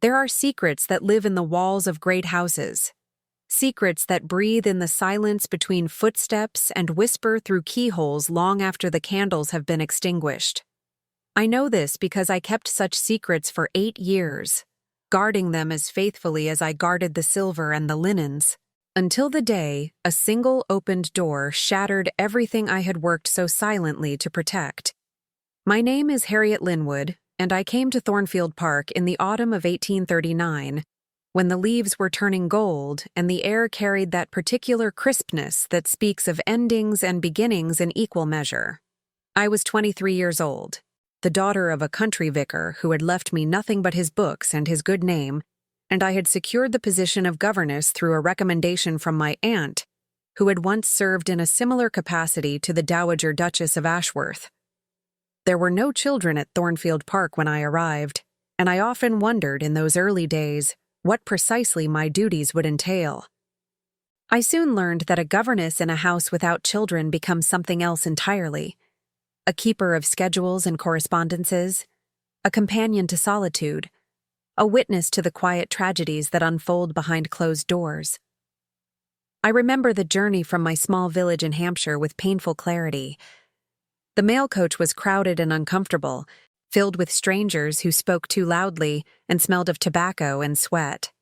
There are secrets that live in the walls of great houses. Secrets that breathe in the silence between footsteps and whisper through keyholes long after the candles have been extinguished. I know this because I kept such secrets for 8 years, guarding them as faithfully as I guarded the silver and the linens, until the day a single opened door shattered everything I had worked so silently to protect. My name is Harriet Linwood, and I came to Thornfield Park in the autumn of 1839, when the leaves were turning gold and the air carried that particular crispness that speaks of endings and beginnings in equal measure. I was 23 years old, the daughter of a country vicar who had left me nothing but his books and his good name, and I had secured the position of governess through a recommendation from my aunt, who had once served in a similar capacity to the Dowager Duchess of Ashworth. There were no children at Thornfield Park when I arrived, and I often wondered in those early days what precisely my duties would entail. I soon learned that a governess in a house without children becomes something else entirely: a keeper of schedules and correspondences, a companion to solitude, a witness to the quiet tragedies that unfold behind closed doors. I remember the journey from my small village in Hampshire with painful clarity. The mail coach was crowded and uncomfortable, filled with strangers who spoke too loudly and smelled of tobacco and sweat.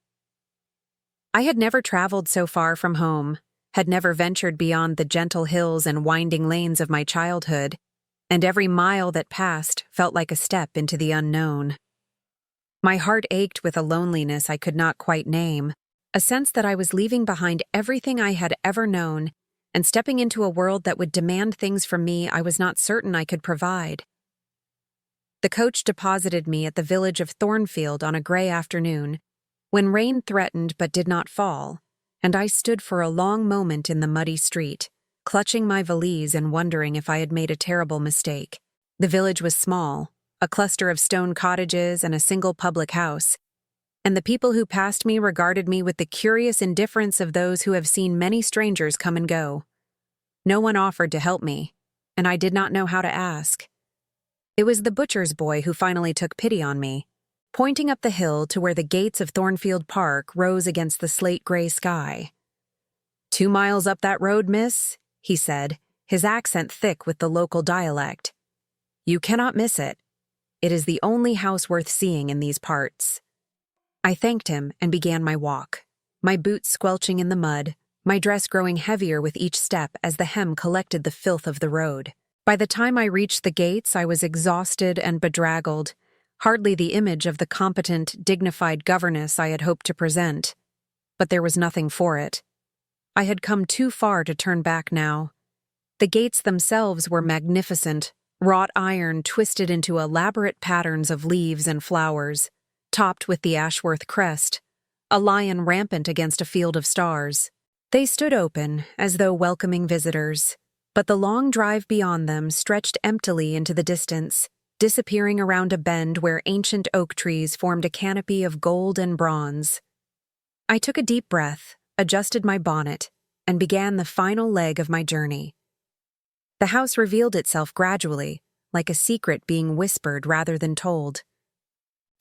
I had never traveled so far from home, had never ventured beyond the gentle hills and winding lanes of my childhood, and every mile that passed felt like a step into the unknown. My heart ached with a loneliness I could not quite name, a sense that I was leaving behind everything I had ever known and stepping into a world that would demand things from me I was not certain I could provide. The coach deposited me at the village of Thornfield on a gray afternoon, when rain threatened but did not fall, and I stood for a long moment in the muddy street, clutching my valise and wondering if I had made a terrible mistake. The village was small, a cluster of stone cottages and a single public house, and the people who passed me regarded me with the curious indifference of those who have seen many strangers come and go. No one offered to help me, and I did not know how to ask. It was the butcher's boy who finally took pity on me, pointing up the hill to where the gates of Thornfield Park rose against the slate-gray sky. "2 miles up that road, miss," he said, his accent thick with the local dialect. "You cannot miss it. It is the only house worth seeing in these parts." I thanked him and began my walk, my boots squelching in the mud, my dress growing heavier with each step as the hem collected the filth of the road. By the time I reached the gates, I was exhausted and bedraggled, hardly the image of the competent, dignified governess I had hoped to present. But there was nothing for it. I had come too far to turn back now. The gates themselves were magnificent, wrought iron twisted into elaborate patterns of leaves and flowers, topped with the Ashworth crest, a lion rampant against a field of stars. They stood open, as though welcoming visitors, but the long drive beyond them stretched emptily into the distance, disappearing around a bend where ancient oak trees formed a canopy of gold and bronze. I took a deep breath, adjusted my bonnet, and began the final leg of my journey. The house revealed itself gradually, like a secret being whispered rather than told.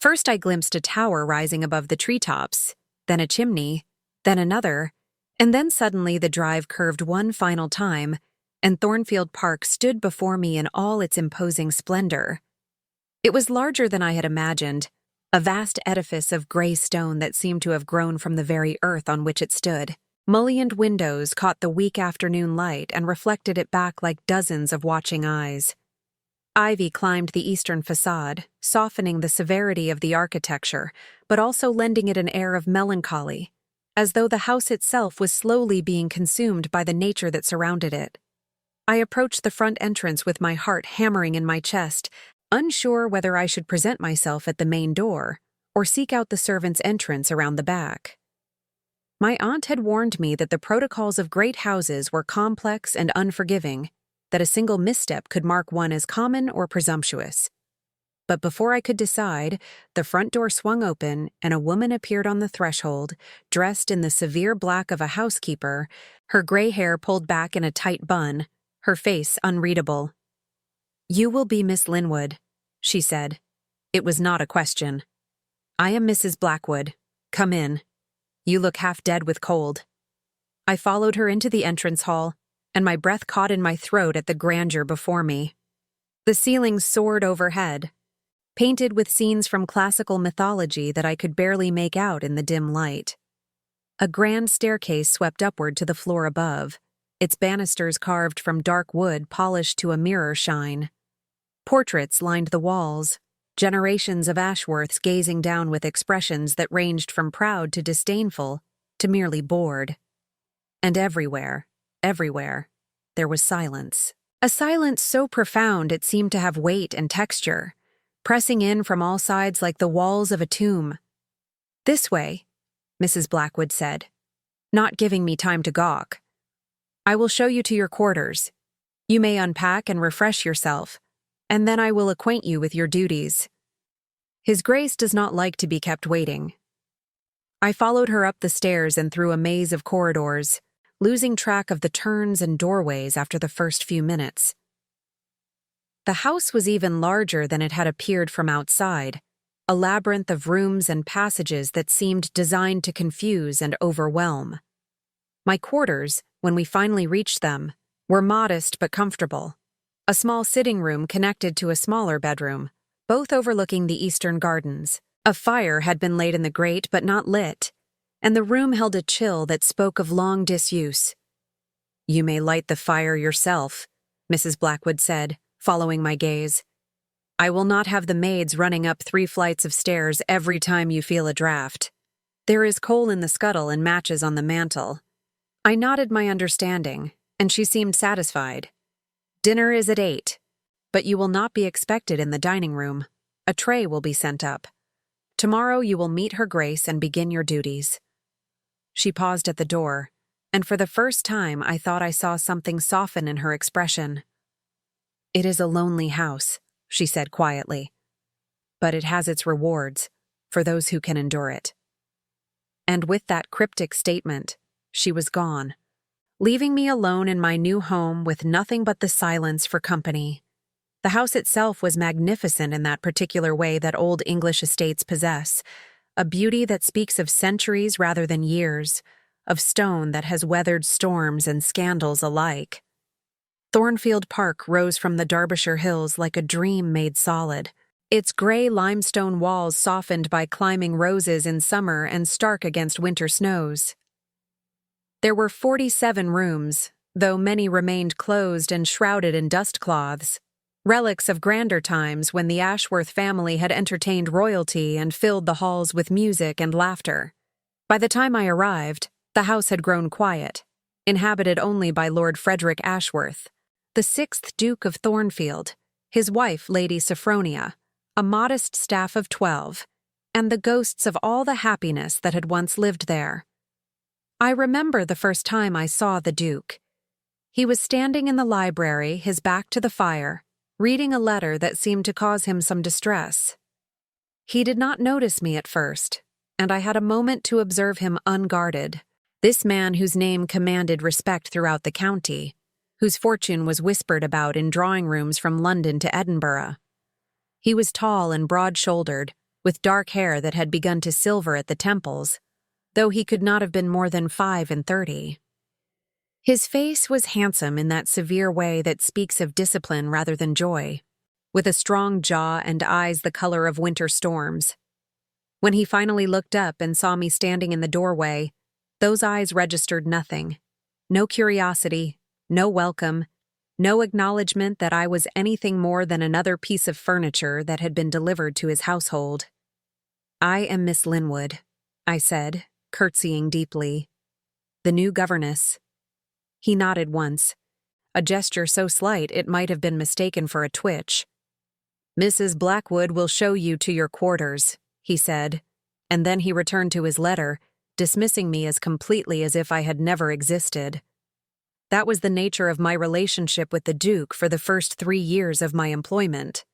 First I glimpsed a tower rising above the treetops, then a chimney, then another, and then suddenly the drive curved one final time, and Thornfield Park stood before me in all its imposing splendor. It was larger than I had imagined, a vast edifice of gray stone that seemed to have grown from the very earth on which it stood. Mullioned windows caught the weak afternoon light and reflected it back like dozens of watching eyes. Ivy climbed the eastern facade, softening the severity of the architecture, but also lending it an air of melancholy, as though the house itself was slowly being consumed by the nature that surrounded it. I approached the front entrance with my heart hammering in my chest, unsure whether I should present myself at the main door or seek out the servants' entrance around the back. My aunt had warned me that the protocols of great houses were complex and unforgiving, that a single misstep could mark one as common or presumptuous. But before I could decide, the front door swung open and a woman appeared on the threshold, dressed in the severe black of a housekeeper, her gray hair pulled back in a tight bun, her face unreadable. "You will be Miss Linwood," she said. It was not a question. "I am Mrs. Blackwood. Come in. You look half dead with cold." I followed her into the entrance hall, and my breath caught in my throat at the grandeur before me. The ceiling soared overhead, painted with scenes from classical mythology that I could barely make out in the dim light. A grand staircase swept upward to the floor above, its banisters carved from dark wood polished to a mirror shine. Portraits lined the walls, generations of Ashworths gazing down with expressions that ranged from proud to disdainful to merely bored. And everywhere, there was silence. A silence so profound it seemed to have weight and texture, pressing in from all sides like the walls of a tomb. "This way," Mrs. Blackwood said, not giving me time to gawk. "I will show you to your quarters. You may unpack and refresh yourself, and then I will acquaint you with your duties. His Grace does not like to be kept waiting." I followed her up the stairs and through a maze of corridors, losing track of the turns and doorways after the first few minutes. The house was even larger than it had appeared from outside, a labyrinth of rooms and passages that seemed designed to confuse and overwhelm. My quarters, when we finally reached them, were modest but comfortable. A small sitting room connected to a smaller bedroom, both overlooking the eastern gardens. A fire had been laid in the grate but not lit, and the room held a chill that spoke of long disuse. "You may light the fire yourself," Mrs. Blackwood said, following my gaze. "I will not have the maids running up 3 flights of stairs every time you feel a draft. There is coal in the scuttle and matches on the mantel." I nodded my understanding, and she seemed satisfied. "Dinner is at 8, but you will not be expected in the dining room. A tray will be sent up. Tomorrow you will meet Her Grace and begin your duties." She paused at the door, and for the first time I thought I saw something soften in her expression. "It is a lonely house," she said quietly, "but it has its rewards, for those who can endure it." And with that cryptic statement, she was gone, leaving me alone in my new home with nothing but the silence for company. The house itself was magnificent in that particular way that old English estates possess, a beauty that speaks of centuries rather than years, of stone that has weathered storms and scandals alike. Thornfield Park rose from the Derbyshire hills like a dream made solid, its gray limestone walls softened by climbing roses in summer and stark against winter snows. There were 47 rooms, though many remained closed and shrouded in dust cloths, relics of grander times when the Ashworth family had entertained royalty and filled the halls with music and laughter. By the time I arrived, the house had grown quiet, inhabited only by Lord Frederick Ashworth, the 6th Duke of Thornfield, his wife Lady Sophronia, a modest staff of 12, and the ghosts of all the happiness that had once lived there. I remember the first time I saw the Duke. He was standing in the library, his back to the fire, reading a letter that seemed to cause him some distress. He did not notice me at first, and I had a moment to observe him unguarded, this man whose name commanded respect throughout the county, whose fortune was whispered about in drawing rooms from London to Edinburgh. He was tall and broad-shouldered, with dark hair that had begun to silver at the temples, though he could not have been more than 35. His face was handsome in that severe way that speaks of discipline rather than joy, with a strong jaw and eyes the color of winter storms. When he finally looked up and saw me standing in the doorway, those eyes registered nothing. No curiosity, no welcome, no acknowledgement that I was anything more than another piece of furniture that had been delivered to his household. "I am Miss Linwood," I said, curtsying deeply. "The new governess." He nodded once, a gesture so slight it might have been mistaken for a twitch. "Mrs. Blackwood will show you to your quarters," he said, and then he returned to his letter, dismissing me as completely as if I had never existed. That was the nature of my relationship with the Duke for the first 3 years of my employment.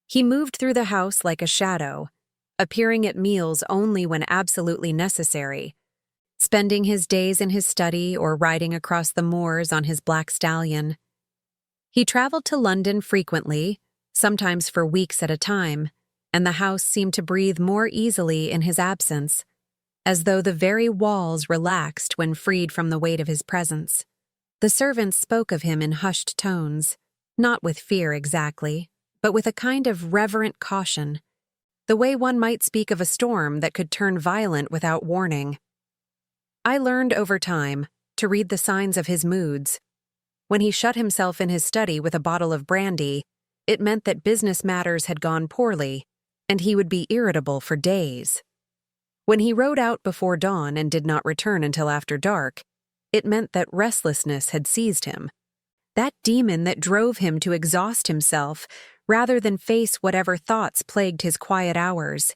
He moved through the house like a shadow, appearing at meals only when absolutely necessary, spending his days in his study or riding across the moors on his black stallion. He traveled to London frequently, sometimes for weeks at a time, and the house seemed to breathe more easily in his absence, as though the very walls relaxed when freed from the weight of his presence. The servants spoke of him in hushed tones, not with fear exactly, but with a kind of reverent caution, the way one might speak of a storm that could turn violent without warning. I learned over time to read the signs of his moods. When he shut himself in his study with a bottle of brandy, it meant that business matters had gone poorly, and he would be irritable for days. When he rode out before dawn and did not return until after dark, it meant that restlessness had seized him, that demon that drove him to exhaust himself rather than face whatever thoughts plagued his quiet hours.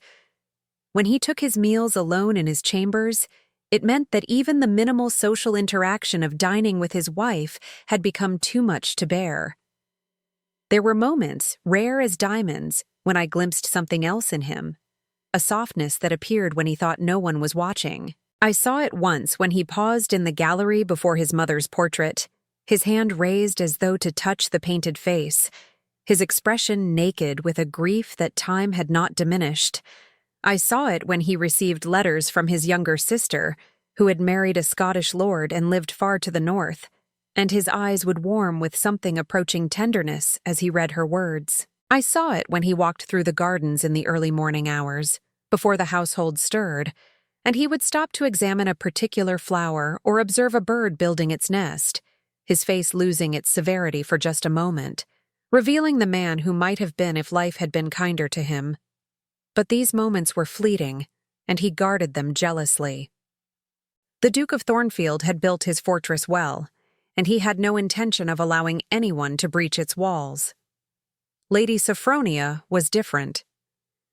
When he took his meals alone in his chambers, it meant that even the minimal social interaction of dining with his wife had become too much to bear. There were moments, rare as diamonds, when I glimpsed something else in him, a softness that appeared when he thought no one was watching. I saw it once when he paused in the gallery before his mother's portrait, his hand raised as though to touch the painted face, his expression naked with a grief that time had not diminished. I saw it when he received letters from his younger sister, who had married a Scottish lord and lived far to the north, and his eyes would warm with something approaching tenderness as he read her words. I saw it when he walked through the gardens in the early morning hours, before the household stirred, and he would stop to examine a particular flower or observe a bird building its nest, his face losing its severity for just a moment, revealing the man who might have been if life had been kinder to him. But these moments were fleeting, and he guarded them jealously. The Duke of Thornfield had built his fortress well, and he had no intention of allowing anyone to breach its walls. Lady Sophronia was different.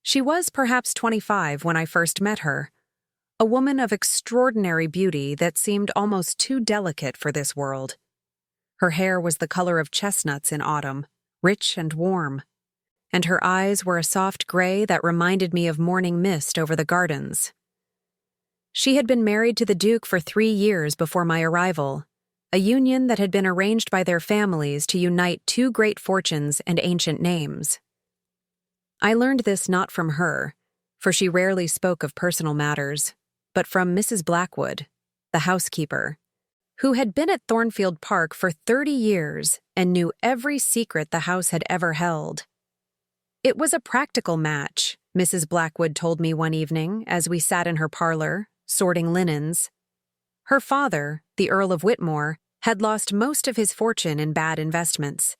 She was perhaps 25 when I first met her, a woman of extraordinary beauty that seemed almost too delicate for this world. Her hair was the color of chestnuts in autumn, rich and warm, and her eyes were a soft gray that reminded me of morning mist over the gardens. She had been married to the Duke for 3 years before my arrival, a union that had been arranged by their families to unite 2 great fortunes and ancient names. I learned this not from her, for she rarely spoke of personal matters, but from Mrs. Blackwood, the housekeeper, who had been at Thornfield Park for 30 years and knew every secret the house had ever held. It was a practical match, Mrs. Blackwood told me one evening as we sat in her parlor, sorting linens. Her father, the Earl of Whitmore, had lost most of his fortune in bad investments.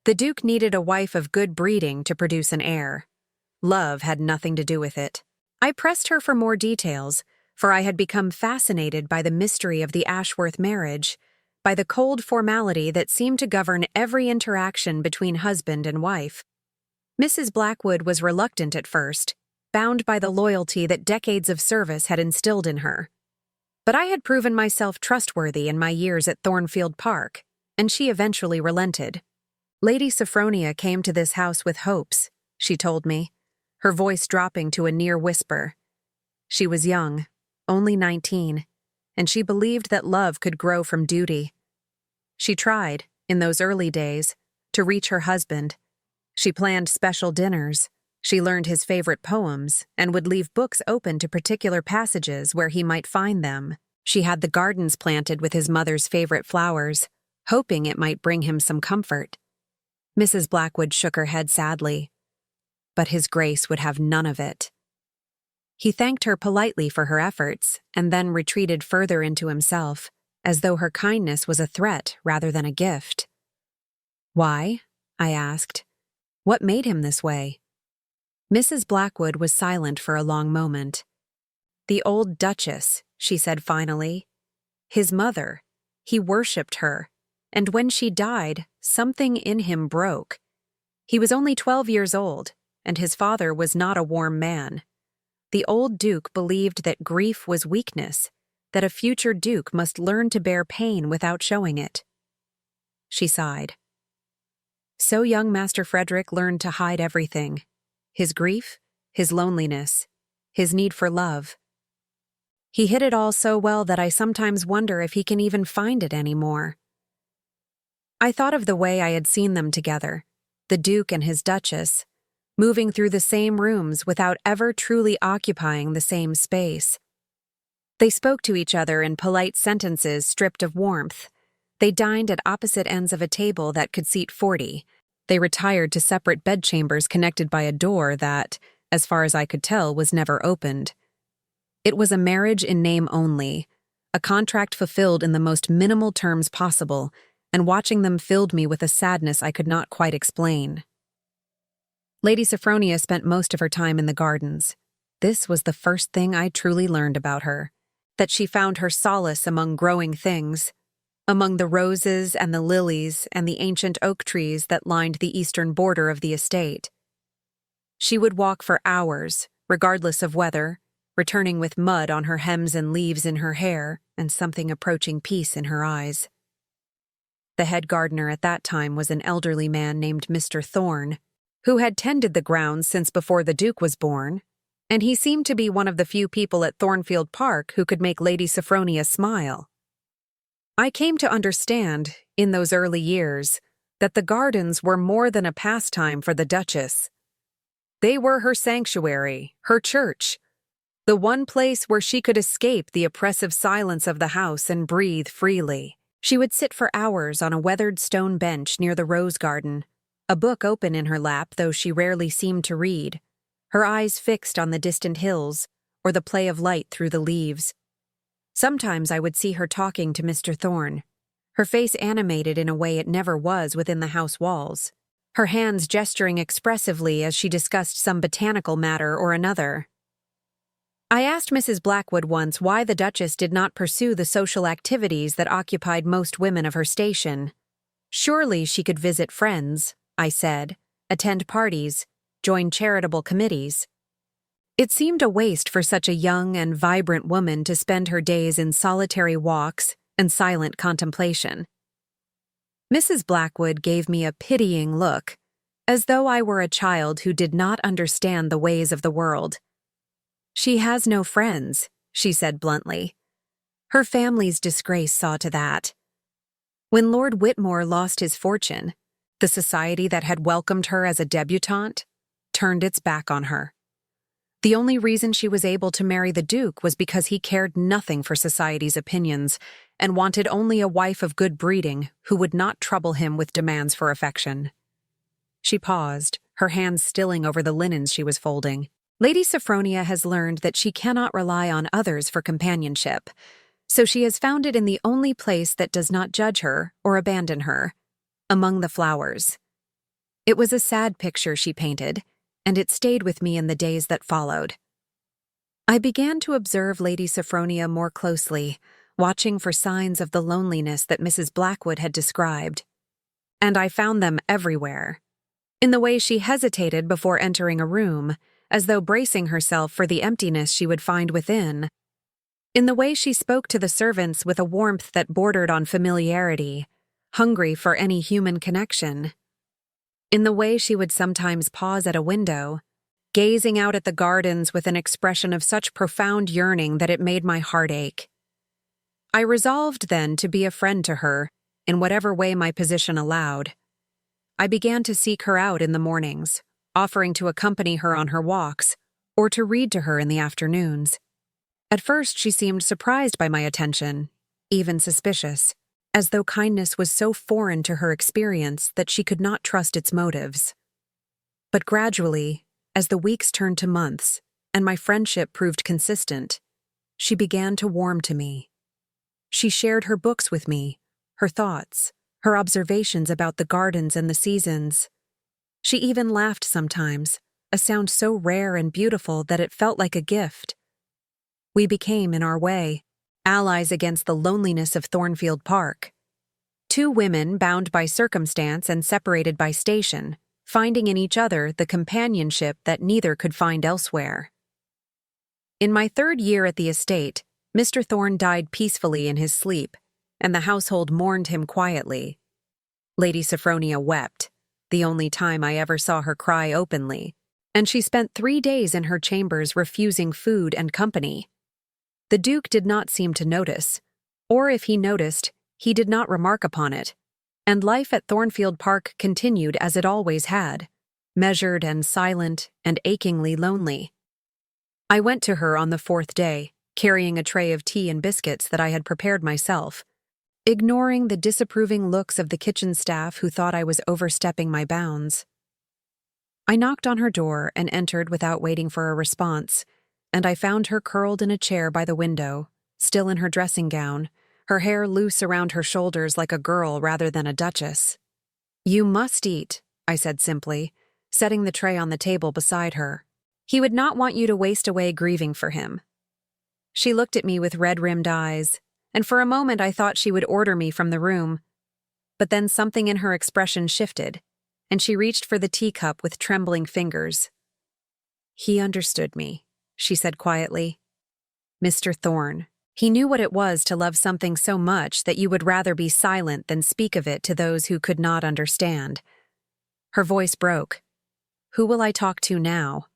The Duke needed a wife of good breeding to produce an heir. Love had nothing to do with it. I pressed her for more details, for I had become fascinated by the mystery of the Ashworth marriage, by the cold formality that seemed to govern every interaction between husband and wife. Mrs. Blackwood was reluctant at first, bound by the loyalty that decades of service had instilled in her. But I had proven myself trustworthy in my years at Thornfield Park, and she eventually relented. Lady Sophronia came to this house with hopes, she told me, her voice dropping to a near whisper. She was young, only 19, and she believed that love could grow from duty. She tried, in those early days, to reach her husband. She planned special dinners. She learned his favorite poems and would leave books open to particular passages where he might find them. She had the gardens planted with his mother's favorite flowers, hoping it might bring him some comfort. Mrs. Blackwood shook her head sadly. But His Grace would have none of it. He thanked her politely for her efforts and then retreated further into himself, as though her kindness was a threat rather than a gift. Why? I asked. What made him this way? Mrs. Blackwood was silent for a long moment. The old Duchess, she said finally. His mother. He worshipped her, and when she died, something in him broke. He was only 12 years old, and his father was not a warm man. The old Duke believed that grief was weakness, that a future Duke must learn to bear pain without showing it. She sighed. So young Master Frederick learned to hide everything. His grief, his loneliness, his need for love. He hid it all so well that I sometimes wonder if he can even find it anymore. I thought of the way I had seen them together, the Duke and his Duchess, moving through the same rooms without ever truly occupying the same space. They spoke to each other in polite sentences stripped of warmth. They dined at opposite ends of a table that could seat 40. They retired to separate bedchambers connected by a door that, as far as I could tell, was never opened. It was a marriage in name only, a contract fulfilled in the most minimal terms possible, and watching them filled me with a sadness I could not quite explain. Lady Sophronia spent most of her time in the gardens. This was the first thing I truly learned about her, that she found her solace among growing things, among the roses and the lilies and the ancient oak trees that lined the eastern border of the estate. She would walk for hours, regardless of weather, returning with mud on her hems and leaves in her hair and something approaching peace in her eyes. The head gardener at that time was an elderly man named Mr. Thorne, who had tended the grounds since before the Duke was born, and he seemed to be one of the few people at Thornfield Park who could make Lady Sophronia smile. I came to understand, in those early years, that the gardens were more than a pastime for the Duchess. They were her sanctuary, her church, the one place where she could escape the oppressive silence of the house and breathe freely. She would sit for hours on a weathered stone bench near the rose garden, a book open in her lap though she rarely seemed to read, her eyes fixed on the distant hills or the play of light through the leaves. Sometimes I would see her talking to Mr. Thorne, her face animated in a way it never was within the house walls, her hands gesturing expressively as she discussed some botanical matter or another. I asked Mrs. Blackwood once why the Duchess did not pursue the social activities that occupied most women of her station. Surely she could visit friends, I said, attend parties, join charitable committees. It seemed a waste for such a young and vibrant woman to spend her days in solitary walks and silent contemplation. Mrs. Blackwood gave me a pitying look, as though I were a child who did not understand the ways of the world. "She has no friends," she said bluntly. Her family's disgrace saw to that. When Lord Whitmore lost his fortune, the society that had welcomed her as a debutante turned its back on her. The only reason she was able to marry the Duke was because he cared nothing for society's opinions and wanted only a wife of good breeding who would not trouble him with demands for affection. She paused, her hands stilling over the linens she was folding. Lady Sophronia has learned that she cannot rely on others for companionship, so she has found it in the only place that does not judge her or abandon her, among the flowers. It was a sad picture she painted, and it stayed with me in the days that followed. I began to observe Lady Sophronia more closely, watching for signs of the loneliness that Mrs. Blackwood had described. And I found them everywhere. In the way she hesitated before entering a room, as though bracing herself for the emptiness she would find within. In the way she spoke to the servants with a warmth that bordered on familiarity, hungry for any human connection. In the way she would sometimes pause at a window, gazing out at the gardens with an expression of such profound yearning that it made my heart ache. I resolved then to be a friend to her, in whatever way my position allowed. I began to seek her out in the mornings, offering to accompany her on her walks, or to read to her in the afternoons. At first she seemed surprised by my attention, even suspicious, as though kindness was so foreign to her experience that she could not trust its motives. But gradually, as the weeks turned to months, and my friendship proved consistent, she began to warm to me. She shared her books with me, her thoughts, her observations about the gardens and the seasons. She even laughed sometimes, a sound so rare and beautiful that it felt like a gift. We became, in our way, allies against the loneliness of Thornfield Park. Two women bound by circumstance and separated by station, finding in each other the companionship that neither could find elsewhere. In my 3rd year at the estate, Mr. Thorne died peacefully in his sleep, and the household mourned him quietly. Lady Sophronia wept, the only time I ever saw her cry openly, and she spent 3 days in her chambers refusing food and company. The Duke did not seem to notice, or if he noticed, he did not remark upon it, and life at Thornfield Park continued as it always had. measured and silent and achingly lonely. I went to her on the fourth day, carrying a tray of tea and biscuits that I had prepared myself, ignoring the disapproving looks of the kitchen staff who thought I was overstepping my bounds. I knocked on her door and entered without waiting for a response, and I found her curled in a chair by the window, still in her dressing gown, her hair loose around her shoulders like a girl rather than a duchess. "You must eat," I said simply, setting the tray on the table beside her. "He would not want you to waste away grieving for him." She looked at me with red-rimmed eyes, and for a moment I thought she would order me from the room. But then something in her expression shifted, and she reached for the teacup with trembling fingers. "He understood me," she said quietly. "Mr. Thorne. He knew what it was to love something so much that you would rather be silent than speak of it to those who could not understand." Her voice broke. "Who will I talk to now?"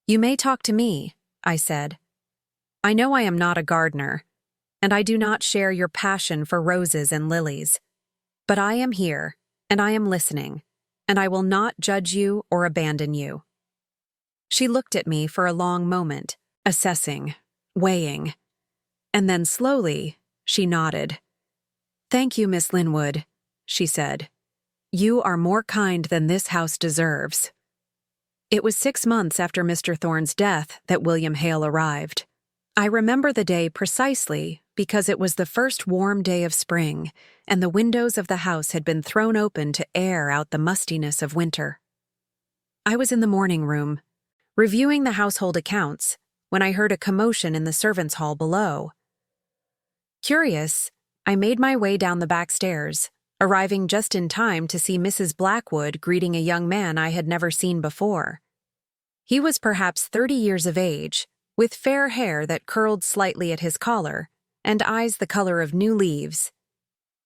"You may talk to me," I said. "I know I am not a gardener, and I do not share your passion for roses and lilies. But I am here, and I am listening, and I will not judge you or abandon you." She looked at me for a long moment, assessing, weighing, and then slowly, she nodded. "Thank you, Miss Linwood," she said. "You are more kind than this house deserves." It was 6 months after Mr. Thorne's death that William Hale arrived. I remember the day precisely because it was the first warm day of spring, and the windows of the house had been thrown open to air out the mustiness of winter. I was in the morning room, reviewing the household accounts, when I heard a commotion in the servants' hall below. Curious, I made my way down the back stairs, arriving just in time to see Mrs. Blackwood greeting a young man I had never seen before. He was perhaps 30 years of age, with fair hair that curled slightly at his collar, and eyes the color of new leaves.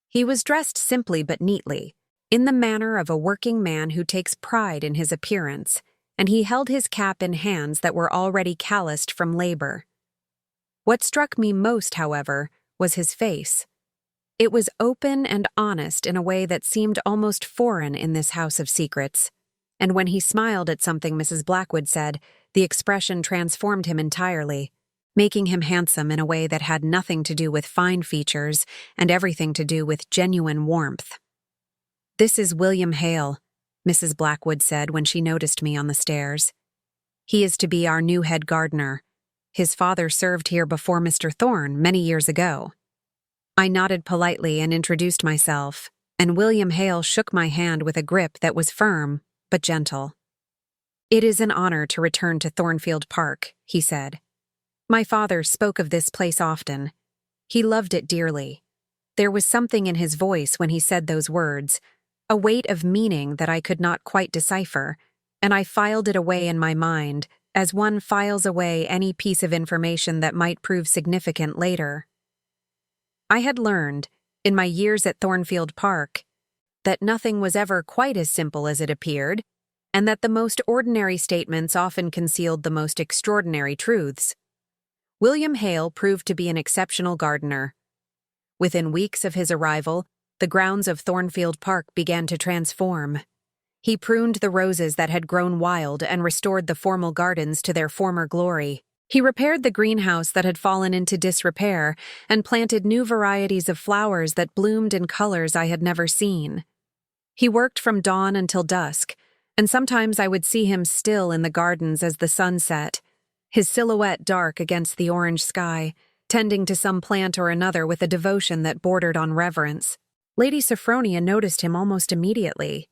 He was dressed simply but neatly, in the manner of a working man who takes pride in his appearance, and he held his cap in hands that were already calloused from labor. What struck me most, however, was his face. It was open and honest in a way that seemed almost foreign in this house of secrets, and when he smiled at something Mrs. Blackwood said, the expression transformed him entirely, making him handsome in a way that had nothing to do with fine features and everything to do with genuine warmth. "This is William Hale," Mrs. Blackwood said when she noticed me on the stairs. "He is to be our new head gardener. His father served here before Mr. Thorne many years ago." I nodded politely and introduced myself, and William Hale shook my hand with a grip that was firm but gentle. "It is an honor to return to Thornfield Park," he said. "My father spoke of this place often. He loved it dearly. There was something in his voice when he said those words, a weight of meaning that I could not quite decipher, and I filed it away in my mind, as one files away any piece of information that might prove significant later. I had learned, in my years at Thornfield Park, that nothing was ever quite as simple as it appeared, and that the most ordinary statements often concealed the most extraordinary truths. William Hale proved to be an exceptional gardener. Within weeks of his arrival, the grounds of Thornfield Park began to transform. He pruned the roses that had grown wild and restored the formal gardens to their former glory. He repaired the greenhouse that had fallen into disrepair and planted new varieties of flowers that bloomed in colors I had never seen. He worked from dawn until dusk, and sometimes I would see him still in the gardens as the sun set, his silhouette dark against the orange sky, tending to some plant or another with a devotion that bordered on reverence. Lady Sophronia noticed him almost immediately.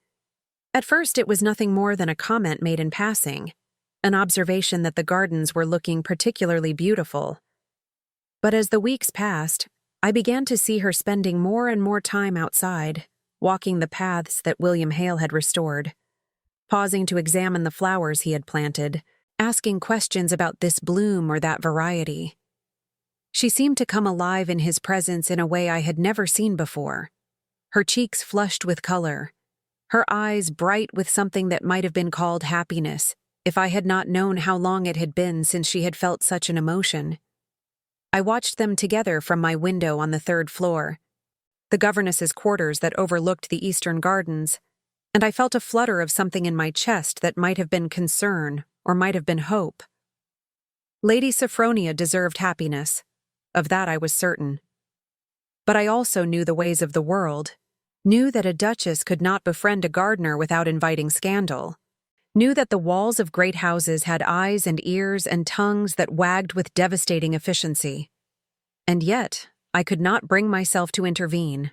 At first it was nothing more than a comment made in passing, an observation that the gardens were looking particularly beautiful. But as the weeks passed, I began to see her spending more and more time outside, walking the paths that William Hale had restored, pausing to examine the flowers he had planted, asking questions about this bloom or that variety. She seemed to come alive in his presence in a way I had never seen before. Her cheeks flushed with color, her eyes bright with something that might have been called happiness, if I had not known how long it had been since she had felt such an emotion. I watched them together from my window on the 3rd floor, the governess's quarters that overlooked the eastern gardens, and I felt a flutter of something in my chest that might have been concern or might have been hope. Lady Sophronia deserved happiness. Of that I was certain. But I also knew the ways of the world, knew that a duchess could not befriend a gardener without inviting scandal, knew that the walls of great houses had eyes and ears and tongues that wagged with devastating efficiency. And yet, I could not bring myself to intervene.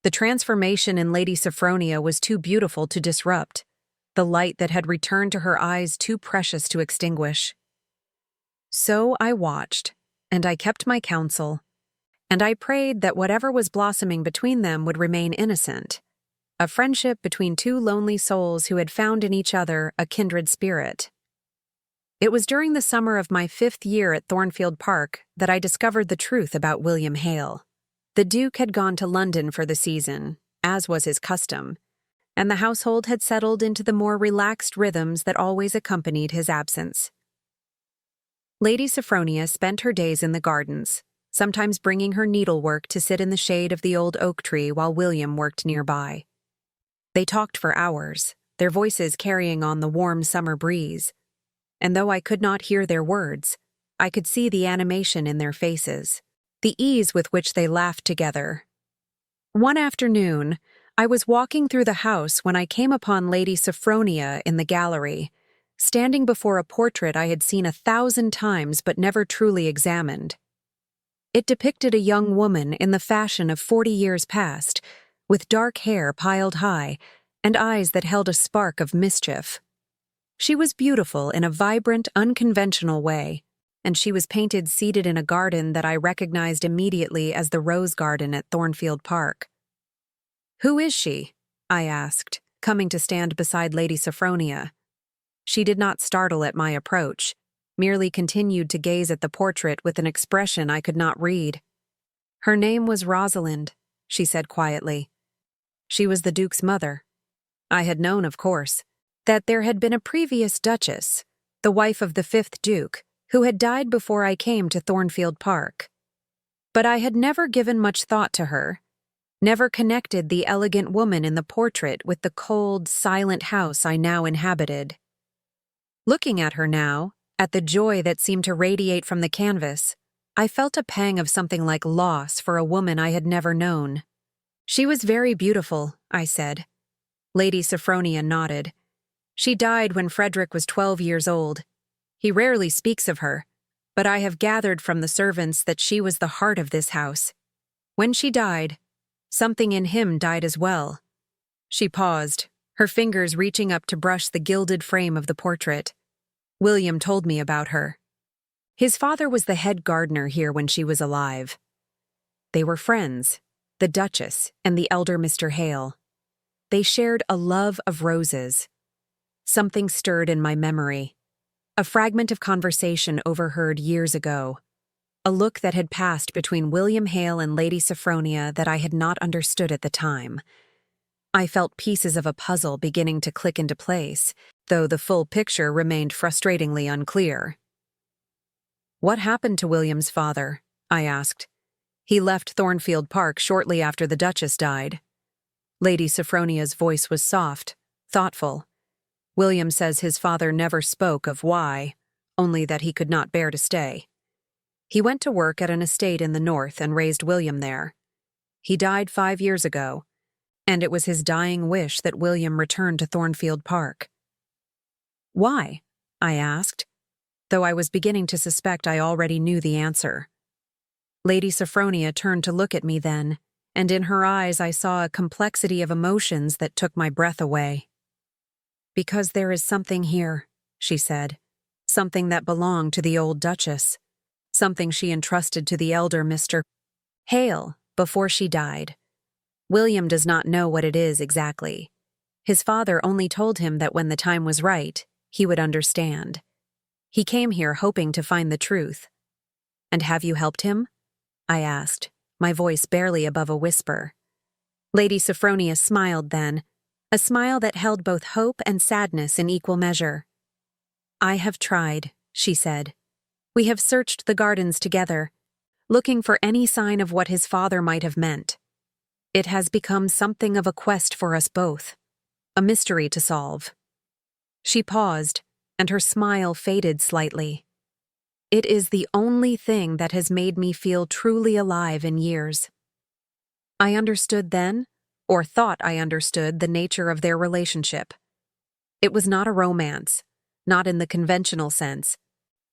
The transformation in Lady Sophronia was too beautiful to disrupt, the light that had returned to her eyes too precious to extinguish. So I watched, and I kept my counsel, and I prayed that whatever was blossoming between them would remain innocent, a friendship between two lonely souls who had found in each other a kindred spirit. It was during the summer of my 5th year at Thornfield Park that I discovered the truth about William Hale. The Duke had gone to London for the season, as was his custom, and the household had settled into the more relaxed rhythms that always accompanied his absence. Lady Sophronia spent her days in the gardens, sometimes bringing her needlework to sit in the shade of the old oak tree while William worked nearby. They talked for hours, their voices carrying on the warm summer breeze, and though I could not hear their words, I could see the animation in their faces, the ease with which they laughed together. One afternoon, I was walking through the house when I came upon Lady Sophronia in the gallery, standing before a portrait I had seen 1,000 times but never truly examined. It depicted a young woman in the fashion of 40 years past, with dark hair piled high and eyes that held a spark of mischief. She was beautiful in a vibrant, unconventional way, and she was painted seated in a garden that I recognized immediately as the Rose Garden at Thornfield Park. "Who is she?" I asked, coming to stand beside Lady Sophronia. She did not startle at my approach, merely continued to gaze at the portrait with an expression I could not read. "Her name was Rosalind," she said quietly. She was the Duke's mother. I had known, of course, that there had been a previous Duchess, the wife of the 5th Duke, who had died before I came to Thornfield Park. But I had never given much thought to her, never connected the elegant woman in the portrait with the cold, silent house I now inhabited. Looking at her now, at the joy that seemed to radiate from the canvas, I felt a pang of something like loss for a woman I had never known. "She was very beautiful," I said. Lady Sophronia nodded. "She died when Frederick was 12 years old. He rarely speaks of her, but I have gathered from the servants that she was the heart of this house. When she died, something in him died as well." She paused, her fingers reaching up to brush the gilded frame of the portrait. "William told me about her. His father was the head gardener here when she was alive. They were friends, the Duchess and the elder Mr. Hale. They shared a love of roses." Something stirred in my memory. A fragment of conversation overheard years ago. A look that had passed between William Hale and Lady Sophronia that I had not understood at the time. I felt pieces of a puzzle beginning to click into place, though the full picture remained frustratingly unclear. "What happened to William's father?" I asked. "He left Thornfield Park shortly after the Duchess died." Lady Sophronia's voice was soft, thoughtful. "William says his father never spoke of why, only that he could not bear to stay. He went to work at an estate in the north and raised William there. He died 5 years ago, and it was his dying wish that William return to Thornfield Park." "Why?" I asked, though I was beginning to suspect I already knew the answer. Lady Sophronia turned to look at me then, and in her eyes I saw a complexity of emotions that took my breath away. "Because there is something here," she said, "something that belonged to the old Duchess, something she entrusted to the elder Mr. Hale before she died. William does not know what it is exactly. His father only told him that when the time was right, he would understand. He came here hoping to find the truth." "And have you helped him?" I asked, my voice barely above a whisper. Lady Sophronia smiled then, a smile that held both hope and sadness in equal measure. "I have tried," she said. "We have searched the gardens together, looking for any sign of what his father might have meant. It has become something of a quest for us both. a mystery to solve. She paused, and her smile faded slightly. It is the only thing that has made me feel truly alive in years. I understood then, or thought I understood, the nature of their relationship. It was not a romance, not in the conventional sense,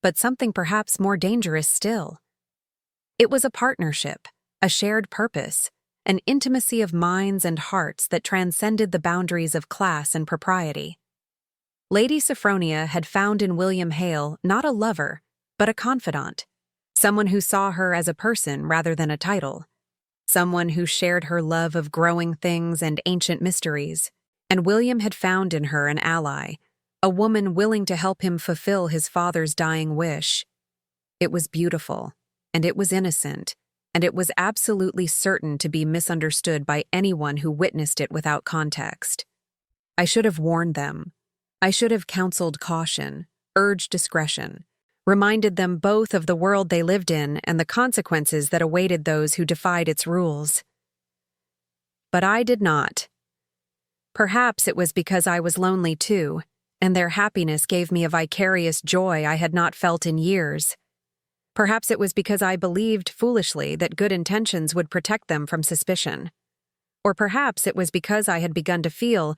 but something perhaps more dangerous still. It was a partnership, a shared purpose, an intimacy of minds and hearts that transcended the boundaries of class and propriety. Lady Sophronia had found in William Hale not a lover, but a confidant, someone who saw her as a person rather than a title, someone who shared her love of growing things and ancient mysteries, and William had found in her an ally, a woman willing to help him fulfill his father's dying wish. It was beautiful, and it was innocent, and it was absolutely certain to be misunderstood by anyone who witnessed it without context. I should have warned them. I should have counseled caution, urged discretion, reminded them both of the world they lived in and the consequences that awaited those who defied its rules. But I did not. Perhaps it was because I was lonely too, and their happiness gave me a vicarious joy I had not felt in years. Perhaps it was because I believed foolishly that good intentions would protect them from suspicion. Or perhaps it was because I had begun to feel,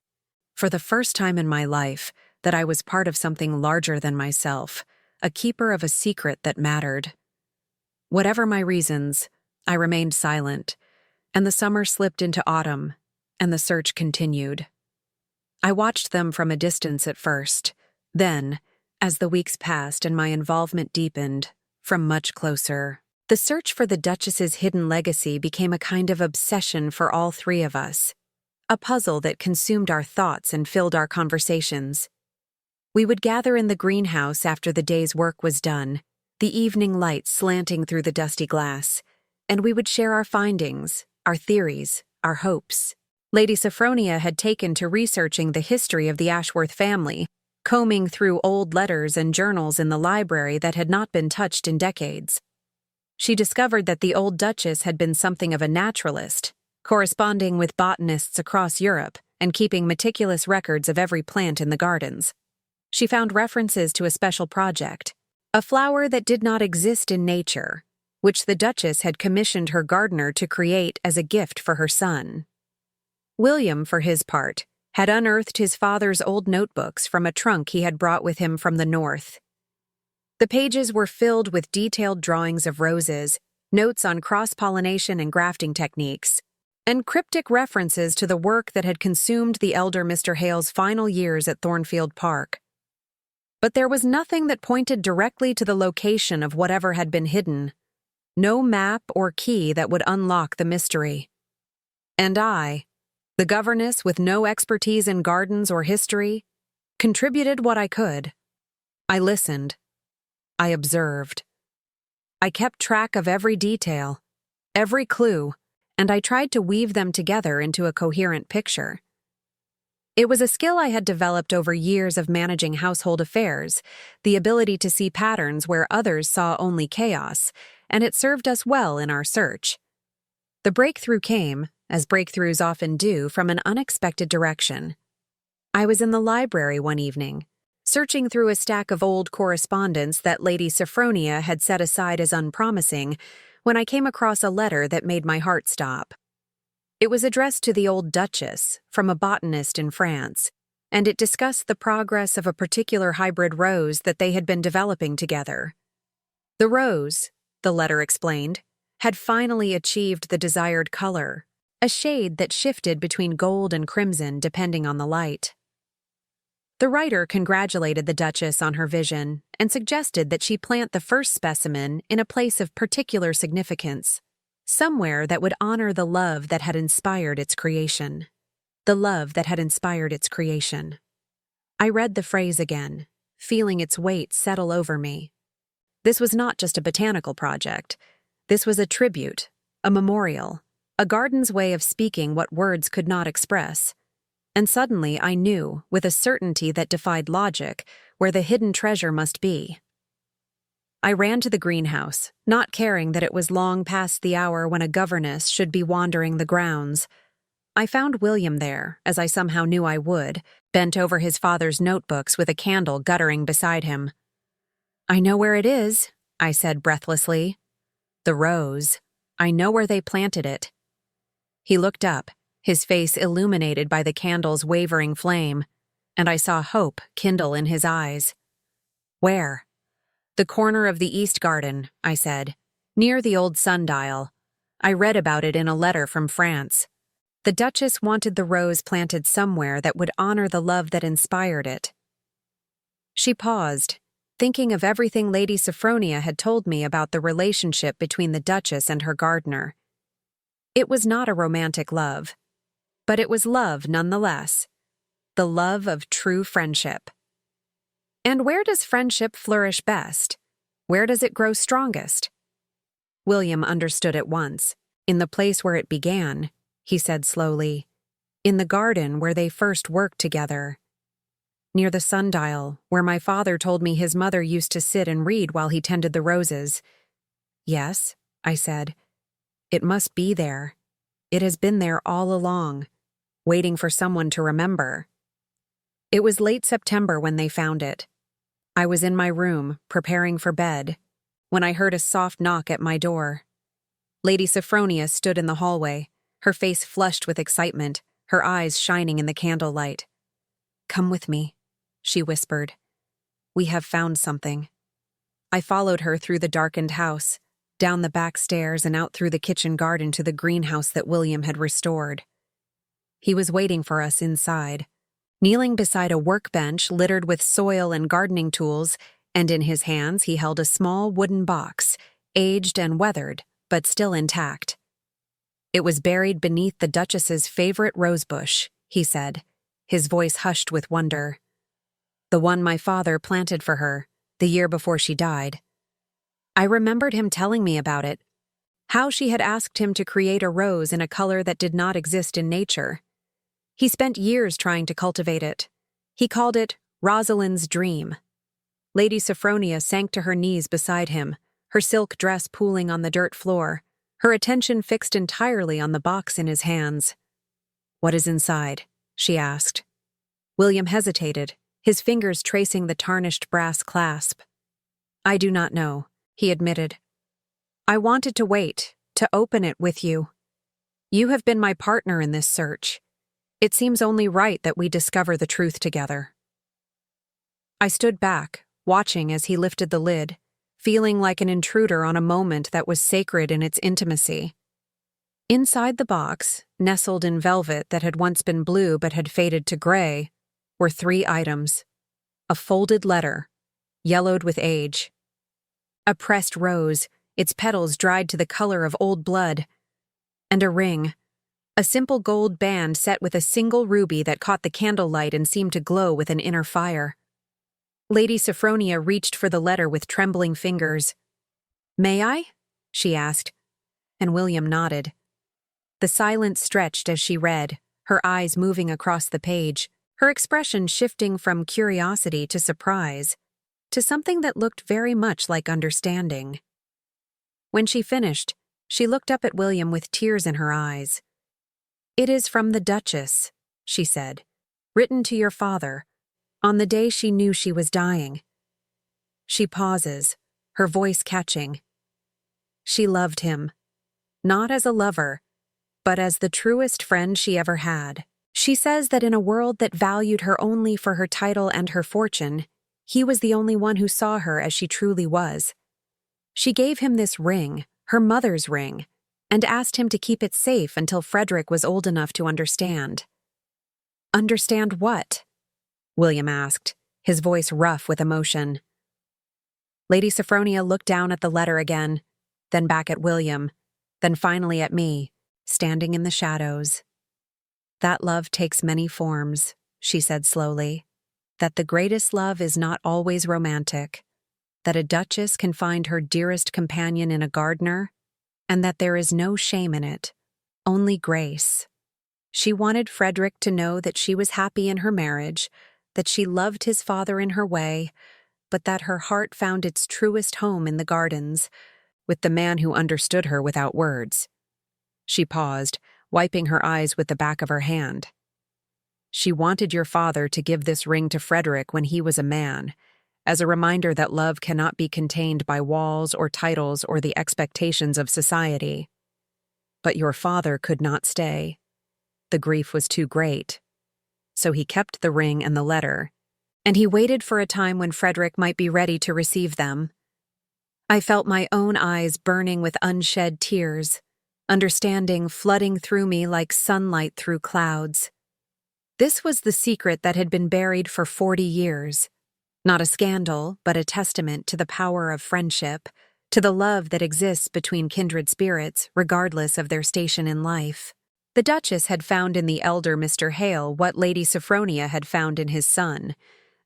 for the first time in my life, that I was part of something larger than myself, a keeper of a secret that mattered. Whatever my reasons, I remained silent, and the summer slipped into autumn, and the search continued. I watched them from a distance at first, then, as the weeks passed and my involvement deepened, from much closer. The search for the Duchess's hidden legacy became a kind of obsession for all three of us, a puzzle that consumed our thoughts and filled our conversations. We would gather in the greenhouse after the day's work was done, the evening light slanting through the dusty glass, and we would share our findings, our theories, our hopes. Lady Sophronia had taken to researching the history of the Ashworth family, combing through old letters and journals in the library that had not been touched in decades. She discovered that the old Duchess had been something of a naturalist, corresponding with botanists across Europe and keeping meticulous records of every plant in the gardens. She found references to a special project, a flower that did not exist in nature, which the Duchess had commissioned her gardener to create as a gift for her son. William, for his part, had unearthed his father's old notebooks from a trunk he had brought with him from the north. The pages were filled with detailed drawings of roses, notes on cross-pollination and grafting techniques, and cryptic references to the work that had consumed the elder Mr. Hale's final years at Thornfield Park. But there was nothing that pointed directly to the location of whatever had been hidden, no map or key that would unlock the mystery. And I, the governess with no expertise in gardens or history, contributed what I could. I listened. I observed. I kept track of every detail, every clue, and I tried to weave them together into a coherent picture. It was a skill I had developed over years of managing household affairs, the ability to see patterns where others saw only chaos, and it served us well in our search. The breakthrough came, as breakthroughs often do, from an unexpected direction. I was in the library one evening, searching through a stack of old correspondence that Lady Sophronia had set aside as unpromising, when I came across a letter that made my heart stop. It was addressed to the old Duchess, from a botanist in France, and it discussed the progress of a particular hybrid rose that they had been developing together. The rose, the letter explained, had finally achieved the desired color, a shade that shifted between gold and crimson depending on the light. The writer congratulated the Duchess on her vision and suggested that she plant the first specimen in a place of particular significance, somewhere that would honor the love that had inspired its creation. The love that had inspired its creation. I read the phrase again, feeling its weight settle over me. This was not just a botanical project. This was a tribute, a memorial, a garden's way of speaking what words could not express. And suddenly I knew, with a certainty that defied logic, where the hidden treasure must be. I ran to the greenhouse, not caring that it was long past the hour when a governess should be wandering the grounds. I found William there, as I somehow knew I would, bent over his father's notebooks with a candle guttering beside him. "I know where it is," I said breathlessly. "The rose. I know where they planted it." He looked up, his face illuminated by the candle's wavering flame, and I saw hope kindle in his eyes. "Where?" "The corner of the east garden," I said, "near the old sundial. I read about it in a letter from France. The Duchess wanted the rose planted somewhere that would honor the love that inspired it." She paused, thinking of everything Lady Sophronia had told me about the relationship between the Duchess and her gardener. It was not a romantic love, but it was love nonetheless, the love of true friendship. And where does friendship flourish best? Where does it grow strongest? William understood at once. "In the place where it began," he said slowly. "In the garden where they first worked together. Near the sundial, where my father told me his mother used to sit and read while he tended the roses." "Yes," I said. "It must be there. It has been there all along, waiting for someone to remember." It was late September when they found it. I was in my room, preparing for bed, when I heard a soft knock at my door. Lady Sophronia stood in the hallway, her face flushed with excitement, her eyes shining in the candlelight. "Come with me," she whispered. "We have found something." I followed her through the darkened house, down the back stairs and out through the kitchen garden to the greenhouse that William had restored. He was waiting for us inside, kneeling beside a workbench littered with soil and gardening tools, and in his hands he held a small wooden box, aged and weathered, but still intact. "It was buried beneath the Duchess's favorite rosebush," he said, his voice hushed with wonder. "The one my father planted for her, the year before she died." I remembered him telling me about it, how she had asked him to create a rose in a color that did not exist in nature. He spent years trying to cultivate it. He called it Rosalind's dream. Lady Sophronia sank to her knees beside him, her silk dress pooling on the dirt floor, her attention fixed entirely on the box in his hands. "What is inside?" she asked. William hesitated, his fingers tracing the tarnished brass clasp. "I do not know," he admitted. "I wanted to wait, to open it with you. You have been my partner in this search. It seems only right that we discover the truth together." I stood back, watching as he lifted the lid, feeling like an intruder on a moment that was sacred in its intimacy. Inside the box, nestled in velvet that had once been blue but had faded to gray, were 3 items. A folded letter, yellowed with age. A pressed rose, its petals dried to the color of old blood. And a ring. A simple gold band set with a single ruby that caught the candlelight and seemed to glow with an inner fire. Lady Sophronia reached for the letter with trembling fingers. "May I?" she asked, and William nodded. The silence stretched as she read, her eyes moving across the page, her expression shifting from curiosity to surprise, to something that looked very much like understanding. When she finished, she looked up at William with tears in her eyes. "It is from the Duchess," she said, "written to your father, on the day she knew she was dying." She pauses, her voice catching. She loved him, not as a lover, but as the truest friend she ever had. She says that in a world that valued her only for her title and her fortune, he was the only one who saw her as she truly was. She gave him this ring, her mother's ring, and asked him to keep it safe until Frederick was old enough to understand. "Understand what?" William asked, his voice rough with emotion. Lady Sophronia looked down at the letter again, then back at William, then finally at me, standing in the shadows. "That love takes many forms," she said slowly. "That the greatest love is not always romantic. That a duchess can find her dearest companion in a gardener, and that there is no shame in it, only grace. She wanted Frederick to know that she was happy in her marriage, that she loved his father in her way, but that her heart found its truest home in the gardens, with the man who understood her without words." She paused, wiping her eyes with the back of her hand. "She wanted your father to give this ring to Frederick when he was a man, as a reminder that love cannot be contained by walls or titles or the expectations of society. But your father could not stay. The grief was too great. So he kept the ring and the letter, and he waited for a time when Frederick might be ready to receive them." I felt my own eyes burning with unshed tears, understanding flooding through me like sunlight through clouds. This was the secret that had been buried for 40 years. Not a scandal, but a testament to the power of friendship, to the love that exists between kindred spirits, regardless of their station in life. The Duchess had found in the elder Mr. Hale what Lady Sophronia had found in his son,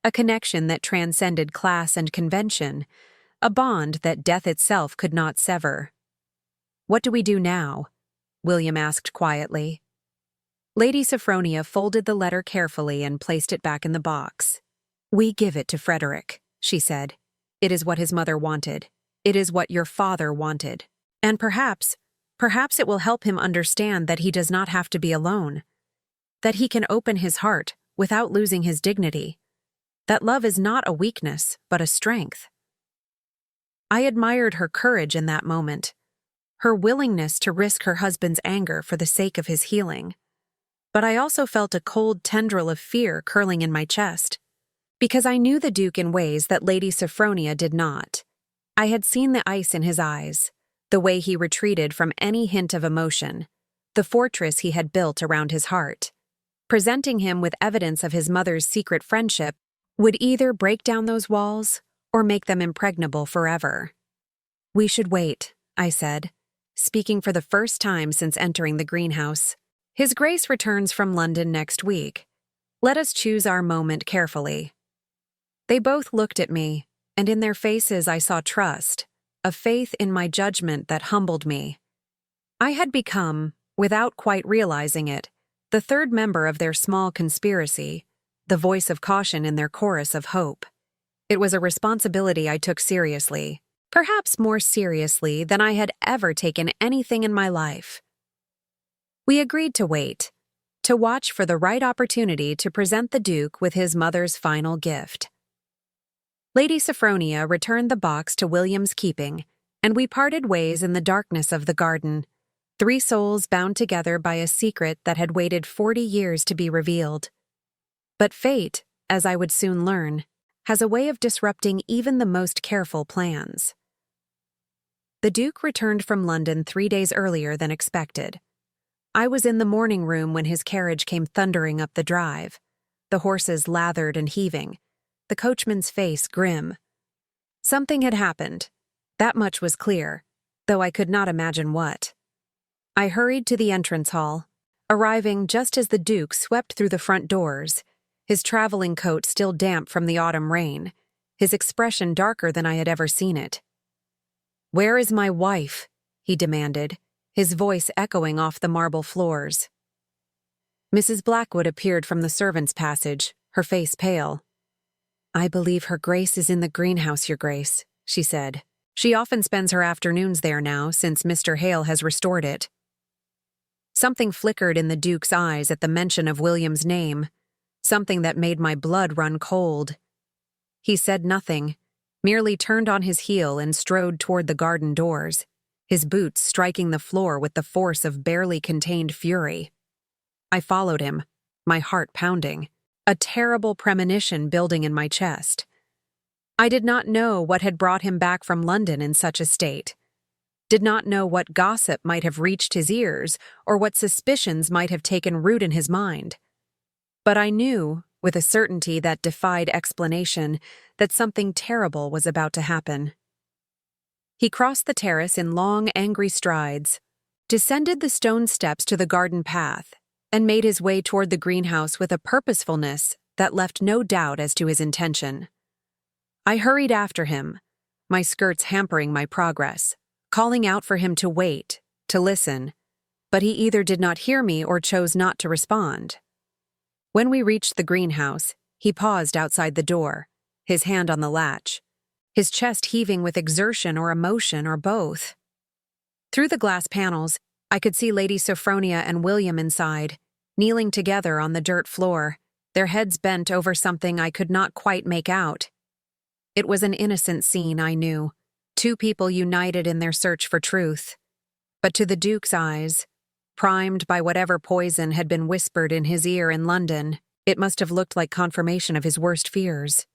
a connection that transcended class and convention, a bond that death itself could not sever. "What do we do now?" William asked quietly. Lady Sophronia folded the letter carefully and placed it back in the box. "We give it to Frederick," she said. "It is what his mother wanted. It is what your father wanted. And perhaps it will help him understand that he does not have to be alone, that he can open his heart without losing his dignity, that love is not a weakness, but a strength." I admired her courage in that moment, her willingness to risk her husband's anger for the sake of his healing. But I also felt a cold tendril of fear curling in my chest, because I knew the Duke in ways that Lady Sophronia did not. I had seen the ice in his eyes, the way he retreated from any hint of emotion, the fortress he had built around his heart. Presenting him with evidence of his mother's secret friendship would either break down those walls or make them impregnable forever. "We should wait," I said, speaking for the first time since entering the greenhouse. "His Grace returns from London next week. Let us choose our moment carefully." They both looked at me, and in their faces I saw trust, a faith in my judgment that humbled me. I had become, without quite realizing it, the third member of their small conspiracy, the voice of caution in their chorus of hope. It was a responsibility I took seriously, perhaps more seriously than I had ever taken anything in my life. We agreed to wait, to watch for the right opportunity to present the Duke with his mother's final gift. Lady Sophronia returned the box to William's keeping, and we parted ways in the darkness of the garden, three souls bound together by a secret that had waited 40 years to be revealed. But fate, as I would soon learn, has a way of disrupting even the most careful plans. The Duke returned from London 3 days earlier than expected. I was in the morning room when his carriage came thundering up the drive, the horses lathered and heaving, the coachman's face grim. Something had happened. That much was clear, though I could not imagine what. I hurried to the entrance hall, arriving just as the Duke swept through the front doors, his traveling coat still damp from the autumn rain, his expression darker than I had ever seen it. "Where is my wife?" he demanded, his voice echoing off the marble floors. Mrs. Blackwood appeared from the servants' passage, her face pale. "I believe her Grace is in the greenhouse, Your Grace," she said. "She often spends her afternoons there now, since Mr. Hale has restored it." Something flickered in the Duke's eyes at the mention of William's name, something that made my blood run cold. He said nothing, merely turned on his heel and strode toward the garden doors, his boots striking the floor with the force of barely contained fury. I followed him, my heart pounding, a terrible premonition building in my chest. I did not know what had brought him back from London in such a state, did not know what gossip might have reached his ears or what suspicions might have taken root in his mind. But I knew, with a certainty that defied explanation, that something terrible was about to happen. He crossed the terrace in long, angry strides, descended the stone steps to the garden path, and made his way toward the greenhouse with a purposefulness that left no doubt as to his intention. I hurried after him, my skirts hampering my progress, calling out for him to wait, to listen, but he either did not hear me or chose not to respond. When we reached the greenhouse, he paused outside the door, his hand on the latch, his chest heaving with exertion or emotion or both. Through the glass panels, I could see Lady Sophronia and William inside, kneeling together on the dirt floor, their heads bent over something I could not quite make out. It was an innocent scene, I knew, two people united in their search for truth. But to the Duke's eyes, primed by whatever poison had been whispered in his ear in London, it must have looked like confirmation of his worst fears.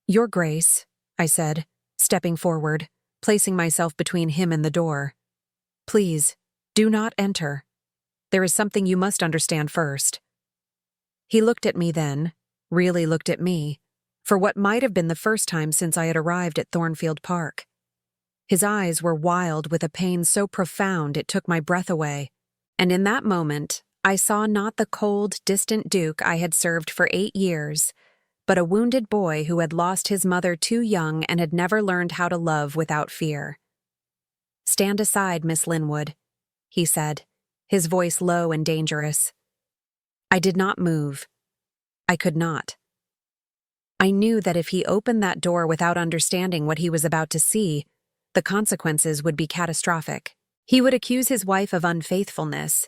"Your Grace," I said, stepping forward, placing myself between him and the door. "Please, do not enter. There is something you must understand first." He looked at me then, really looked at me, for what might have been the first time since I had arrived at Thornfield Park. His eyes were wild with a pain so profound it took my breath away, and in that moment I saw not the cold, distant Duke I had served for 8 years, but a wounded boy who had lost his mother too young and had never learned how to love without fear. "Stand aside, Miss Linwood," he said, his voice low and dangerous. I did not move. I could not. I knew that if he opened that door without understanding what he was about to see, the consequences would be catastrophic. He would accuse his wife of unfaithfulness.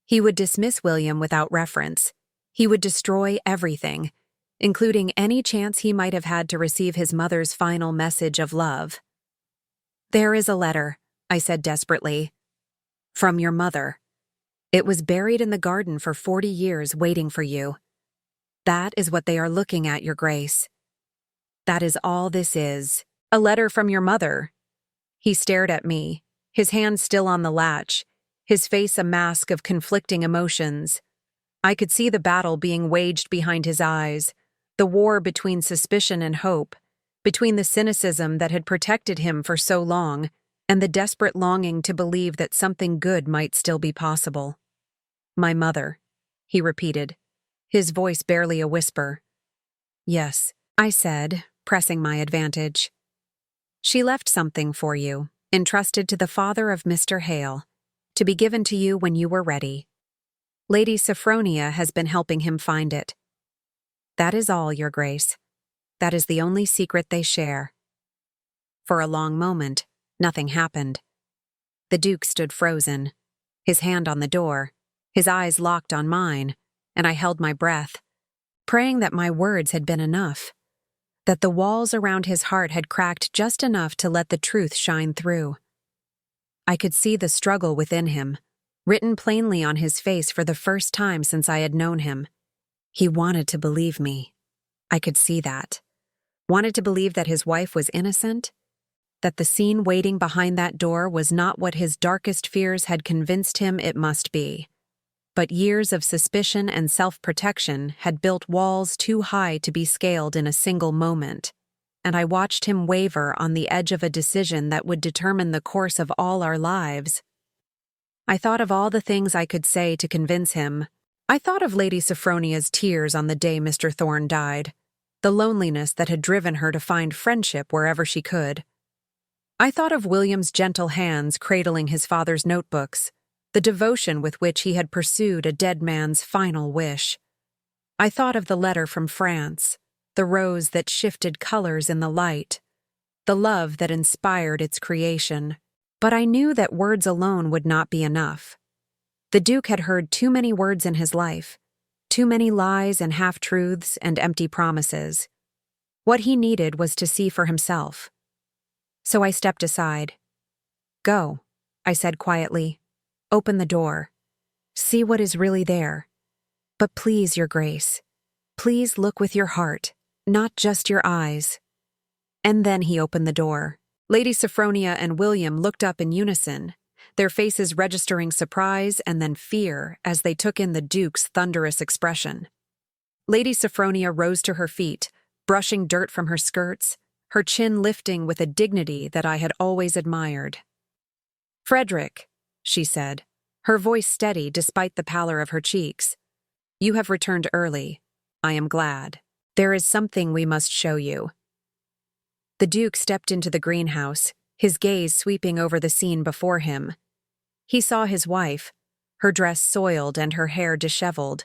He would dismiss William without reference. He would destroy everything, including any chance he might have had to receive his mother's final message of love. "There is a letter," I said desperately. "From your mother. It was buried in the garden for 40 years waiting for you. That is what they are looking at, Your Grace. That is all this is. A letter from your mother." He stared at me, his hand still on the latch, his face a mask of conflicting emotions. I could see the battle being waged behind his eyes, the war between suspicion and hope, between the cynicism that had protected him for so long and the desperate longing to believe that something good might still be possible. "My mother," he repeated, his voice barely a whisper. "Yes," I said, pressing my advantage. "She left something for you, entrusted to the father of Mr. Hale, to be given to you when you were ready. Lady Sophronia has been helping him find it. That is all, Your Grace. That is the only secret they share." For a long moment, nothing happened. The Duke stood frozen, his hand on the door, his eyes locked on mine, and I held my breath, praying that my words had been enough, that the walls around his heart had cracked just enough to let the truth shine through. I could see the struggle within him, written plainly on his face for the first time since I had known him. He wanted to believe me. I could see that. Wanted to believe that his wife was innocent, that the scene waiting behind that door was not what his darkest fears had convinced him it must be. But years of suspicion and self-protection had built walls too high to be scaled in a single moment, and I watched him waver on the edge of a decision that would determine the course of all our lives. I thought of all the things I could say to convince him. I thought of Lady Sophronia's tears on the day Mr. Thorne died, the loneliness that had driven her to find friendship wherever she could. I thought of William's gentle hands cradling his father's notebooks, the devotion with which he had pursued a dead man's final wish. I thought of the letter from France, the rose that shifted colors in the light, the love that inspired its creation. But I knew that words alone would not be enough. The Duke had heard too many words in his life, too many lies and half-truths and empty promises. What he needed was to see for himself. So I stepped aside. "Go," I said quietly. "Open the door. See what is really there. But please, Your Grace, please look with your heart, not just your eyes." And then he opened the door. Lady Sophronia and William looked up in unison, their faces registering surprise and then fear as they took in the Duke's thunderous expression. Lady Sophronia rose to her feet, brushing dirt from her skirts, her chin lifting with a dignity that I had always admired. "Frederick," she said, her voice steady despite the pallor of her cheeks, "you have returned early. I am glad. There is something we must show you." The Duke stepped into the greenhouse, his gaze sweeping over the scene before him. He saw his wife, her dress soiled and her hair disheveled.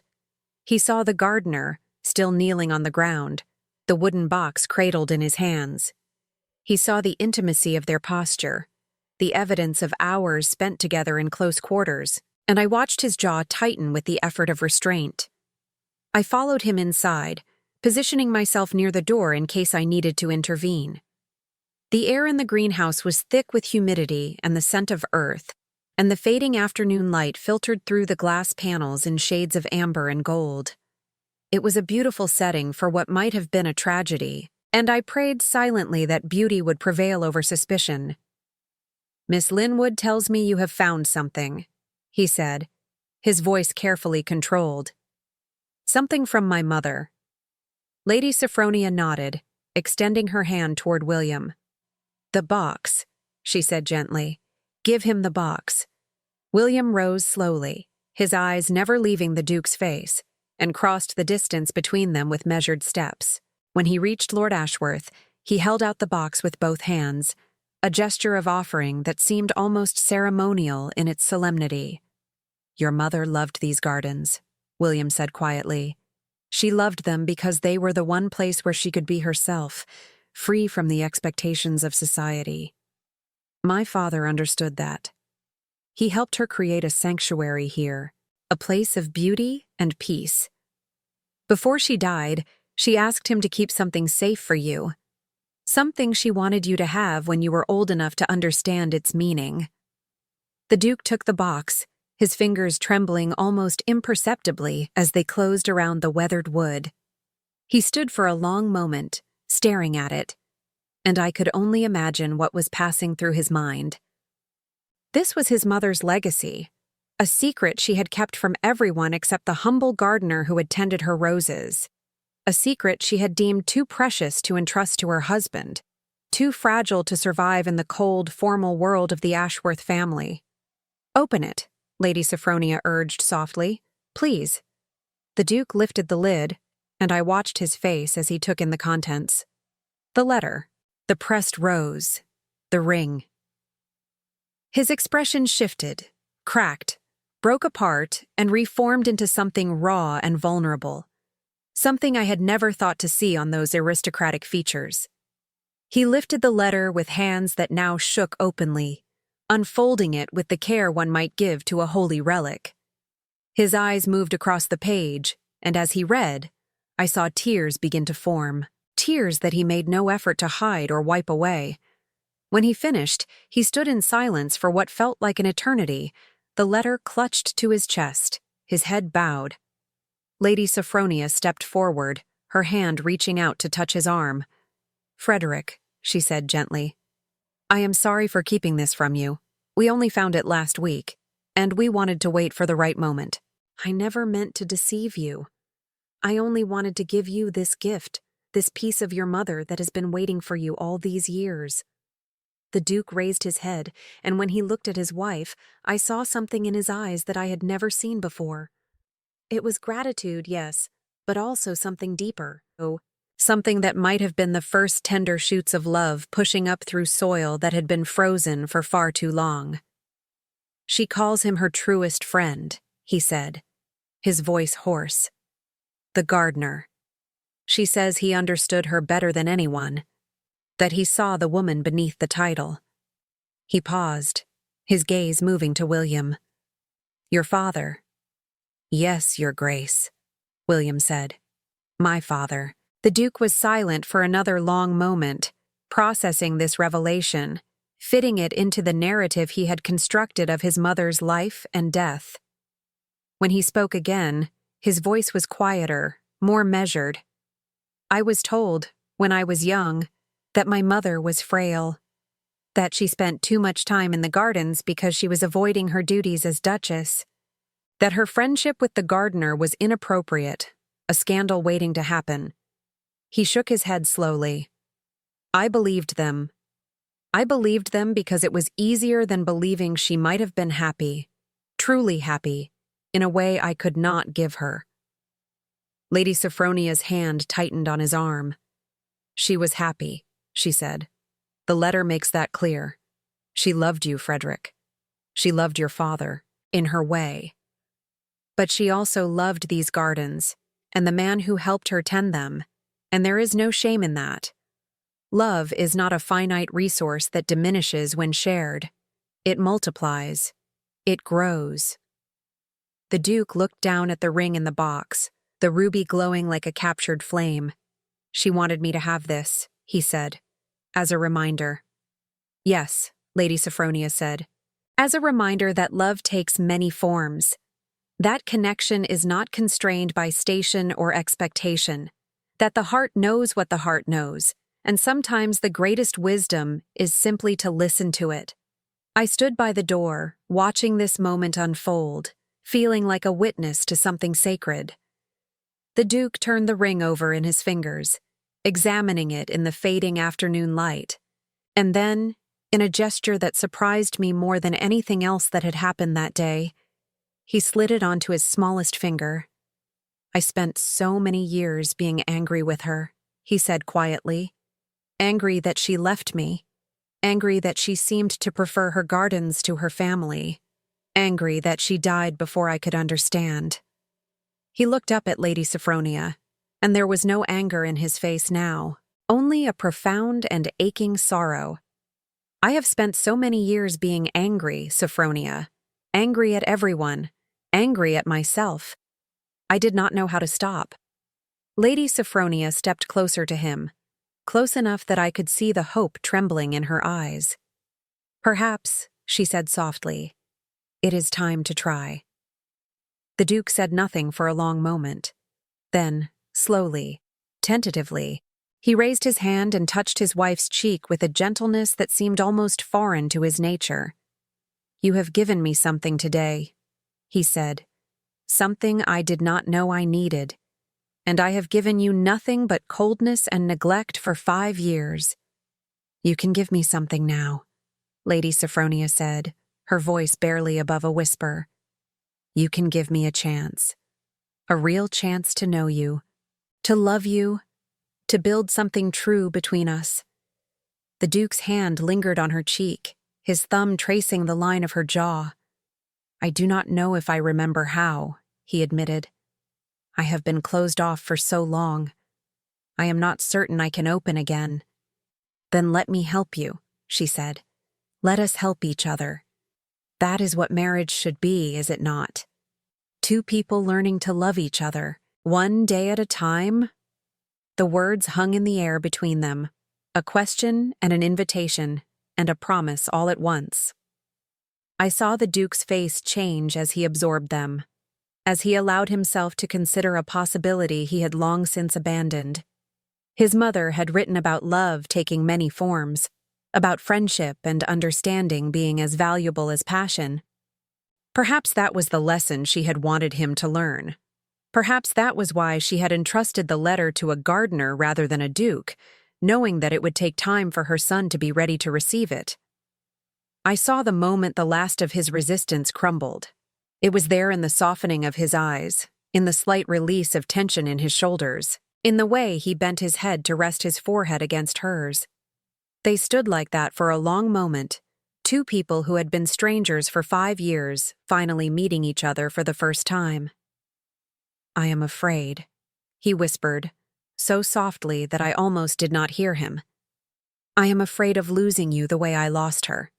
He saw the gardener, still kneeling on the ground, the wooden box cradled in his hands. He saw the intimacy of their posture, the evidence of hours spent together in close quarters, and I watched his jaw tighten with the effort of restraint. I followed him inside, positioning myself near the door in case I needed to intervene. The air in the greenhouse was thick with humidity and the scent of earth, and the fading afternoon light filtered through the glass panels in shades of amber and gold. It was a beautiful setting for what might have been a tragedy, and I prayed silently that beauty would prevail over suspicion. "Miss Linwood tells me you have found something," he said, his voice carefully controlled. "Something from my mother." Lady Sophronia nodded, extending her hand toward William. "The box," she said gently. "Give him the box." William rose slowly, his eyes never leaving the Duke's face, and crossed the distance between them with measured steps. When he reached Lord Ashworth, he held out the box with both hands, a gesture of offering that seemed almost ceremonial in its solemnity. "Your mother loved these gardens," William said quietly. "She loved them because they were the one place where she could be herself, free from the expectations of society. My father understood that. He helped her create a sanctuary here, a place of beauty and peace. Before she died, she asked him to keep something safe for you, something she wanted you to have when you were old enough to understand its meaning." The Duke took the box, his fingers trembling almost imperceptibly as they closed around the weathered wood. He stood for a long moment, staring at it, and I could only imagine what was passing through his mind. This was his mother's legacy, a secret she had kept from everyone except the humble gardener who had tended her roses, a secret she had deemed too precious to entrust to her husband, too fragile to survive in the cold, formal world of the Ashworth family. "Open it," Lady Sophronia urged softly. "Please." The Duke lifted the lid, and I watched his face as he took in the contents. The letter, the pressed rose, the ring. His expression shifted, cracked, broke apart, and reformed into something raw and vulnerable, something I had never thought to see on those aristocratic features. He lifted the letter with hands that now shook openly, unfolding it with the care one might give to a holy relic. His eyes moved across the page, and as he read, I saw tears begin to form, tears that he made no effort to hide or wipe away. When he finished, he stood in silence for what felt like an eternity, the letter clutched to his chest, his head bowed. Lady Sophronia stepped forward, her hand reaching out to touch his arm. "Frederick," she said gently, "I am sorry for keeping this from you. We only found it last week, and we wanted to wait for the right moment. I never meant to deceive you. I only wanted to give you this gift, this piece of your mother that has been waiting for you all these years." The Duke raised his head, and when he looked at his wife, I saw something in his eyes that I had never seen before. It was gratitude, yes, but also something deeper. Oh, something that might have been the first tender shoots of love pushing up through soil that had been frozen for far too long. "She calls him her truest friend," he said, his voice hoarse. "The gardener. She says he understood her better than anyone, that he saw the woman beneath the title." He paused, his gaze moving to William. "Your father?" "Yes, Your Grace," William said. "My father." The Duke was silent for another long moment, processing this revelation, fitting it into the narrative he had constructed of his mother's life and death. When he spoke again, his voice was quieter, more measured. "I was told, when I was young, that my mother was frail, that she spent too much time in the gardens because she was avoiding her duties as Duchess, that her friendship with the gardener was inappropriate, a scandal waiting to happen." He shook his head slowly. "I believed them. I believed them because it was easier than believing she might have been happy, truly happy, in a way I could not give her." Lady Sophronia's hand tightened on his arm. "She was happy," she said. "The letter makes that clear. She loved you, Frederick. She loved your father, in her way. But she also loved these gardens, and the man who helped her tend them, and there is no shame in that. Love is not a finite resource that diminishes when shared. It multiplies. It grows. The Duke looked down at the ring in the box, the ruby glowing like a captured flame. "She wanted me to have this," he said, as a reminder. "Yes," Lady Sophronia said, "as a reminder that love takes many forms. That connection is not constrained by station or expectation, that the heart knows what the heart knows, and sometimes the greatest wisdom is simply to listen to it." I stood by the door, watching this moment unfold, feeling like a witness to something sacred. The Duke turned the ring over in his fingers, examining it in the fading afternoon light, and then, in a gesture that surprised me more than anything else that had happened that day, he slid it onto his smallest finger. "I spent so many years being angry with her," he said quietly. "Angry that she left me. Angry that she seemed to prefer her gardens to her family. Angry that she died before I could understand." He looked up at Lady Sophronia, and there was no anger in his face now, only a profound and aching sorrow. "I have spent so many years being angry, Sophronia. Angry at everyone. Angry at myself. I did not know how to stop." Lady Sophronia stepped closer to him, close enough that I could see the hope trembling in her eyes. "Perhaps," she said softly, "it is time to try." The Duke said nothing for a long moment. Then, slowly, tentatively, he raised his hand and touched his wife's cheek with a gentleness that seemed almost foreign to his nature. "You have given me something today," he said, "something I did not know I needed, and I have given you nothing but coldness and neglect for 5 years. You can give me something now," Lady Sophronia said, her voice barely above a whisper. "You can give me a chance. A real chance to know you, to love you, to build something true between us." The Duke's hand lingered on her cheek, his thumb tracing the line of her jaw. "I do not know if I remember how," he admitted. "I have been closed off for so long. I am not certain I can open again." "Then let me help you," she said. "Let us help each other. That is what marriage should be, is it not? 2 people learning to love each other, one day at a time." The words hung in the air between them, a question and an invitation, and a promise all at once. I saw the Duke's face change as he absorbed them, as he allowed himself to consider a possibility he had long since abandoned. His mother had written about love taking many forms, about friendship and understanding being as valuable as passion. Perhaps that was the lesson she had wanted him to learn. Perhaps that was why she had entrusted the letter to a gardener rather than a duke, knowing that it would take time for her son to be ready to receive it. I saw the moment the last of his resistance crumbled. It was there in the softening of his eyes, in the slight release of tension in his shoulders, in the way he bent his head to rest his forehead against hers. They stood like that for a long moment, 2 people who had been strangers for 5 years, finally meeting each other for the first time. "I am afraid," he whispered, so softly that I almost did not hear him. "I am afraid of losing you the way I lost her.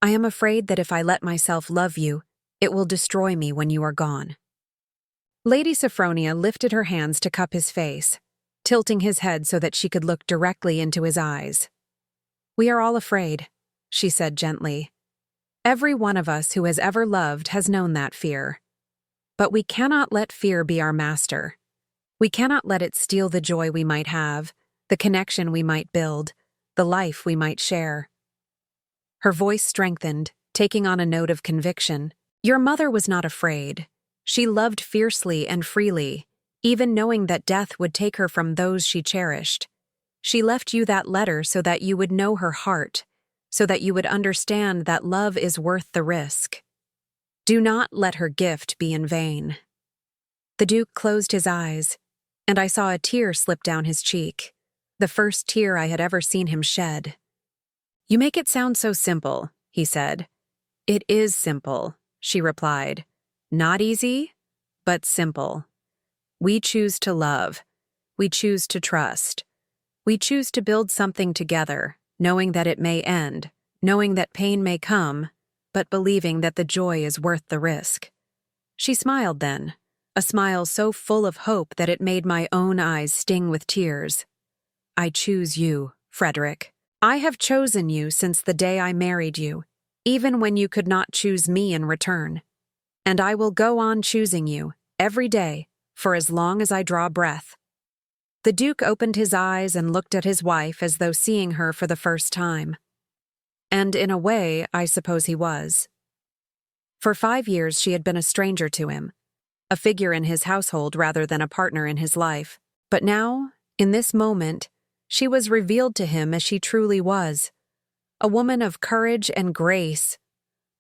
I am afraid that if I let myself love you, it will destroy me when you are gone." Lady Sophronia lifted her hands to cup his face, tilting his head so that she could look directly into his eyes. "We are all afraid," she said gently. "Every one of us who has ever loved has known that fear. But we cannot let fear be our master. We cannot let it steal the joy we might have, the connection we might build, the life we might share." Her voice strengthened, taking on a note of conviction. "Your mother was not afraid. She loved fiercely and freely, even knowing that death would take her from those she cherished. She left you that letter so that you would know her heart, so that you would understand that love is worth the risk. Do not let her gift be in vain." The Duke closed his eyes, and I saw a tear slip down his cheek, the first tear I had ever seen him shed. "You make it sound so simple," he said. "It is simple," she replied. "Not easy, but simple. We choose to love. We choose to trust. We choose to build something together, knowing that it may end, knowing that pain may come, but believing that the joy is worth the risk. She smiled then, a smile so full of hope that it made my own eyes sting with tears. I choose you, Frederick. I have chosen you since the day I married you, even when you could not choose me in return. And I will go on choosing you, every day, for as long as I draw breath. The Duke opened his eyes and looked at his wife as though seeing her for the first time. And in a way, I suppose he was. For 5 years she had been a stranger to him, a figure in his household rather than a partner in his life. But now, in this moment, she was revealed to him as she truly was, a woman of courage and grace,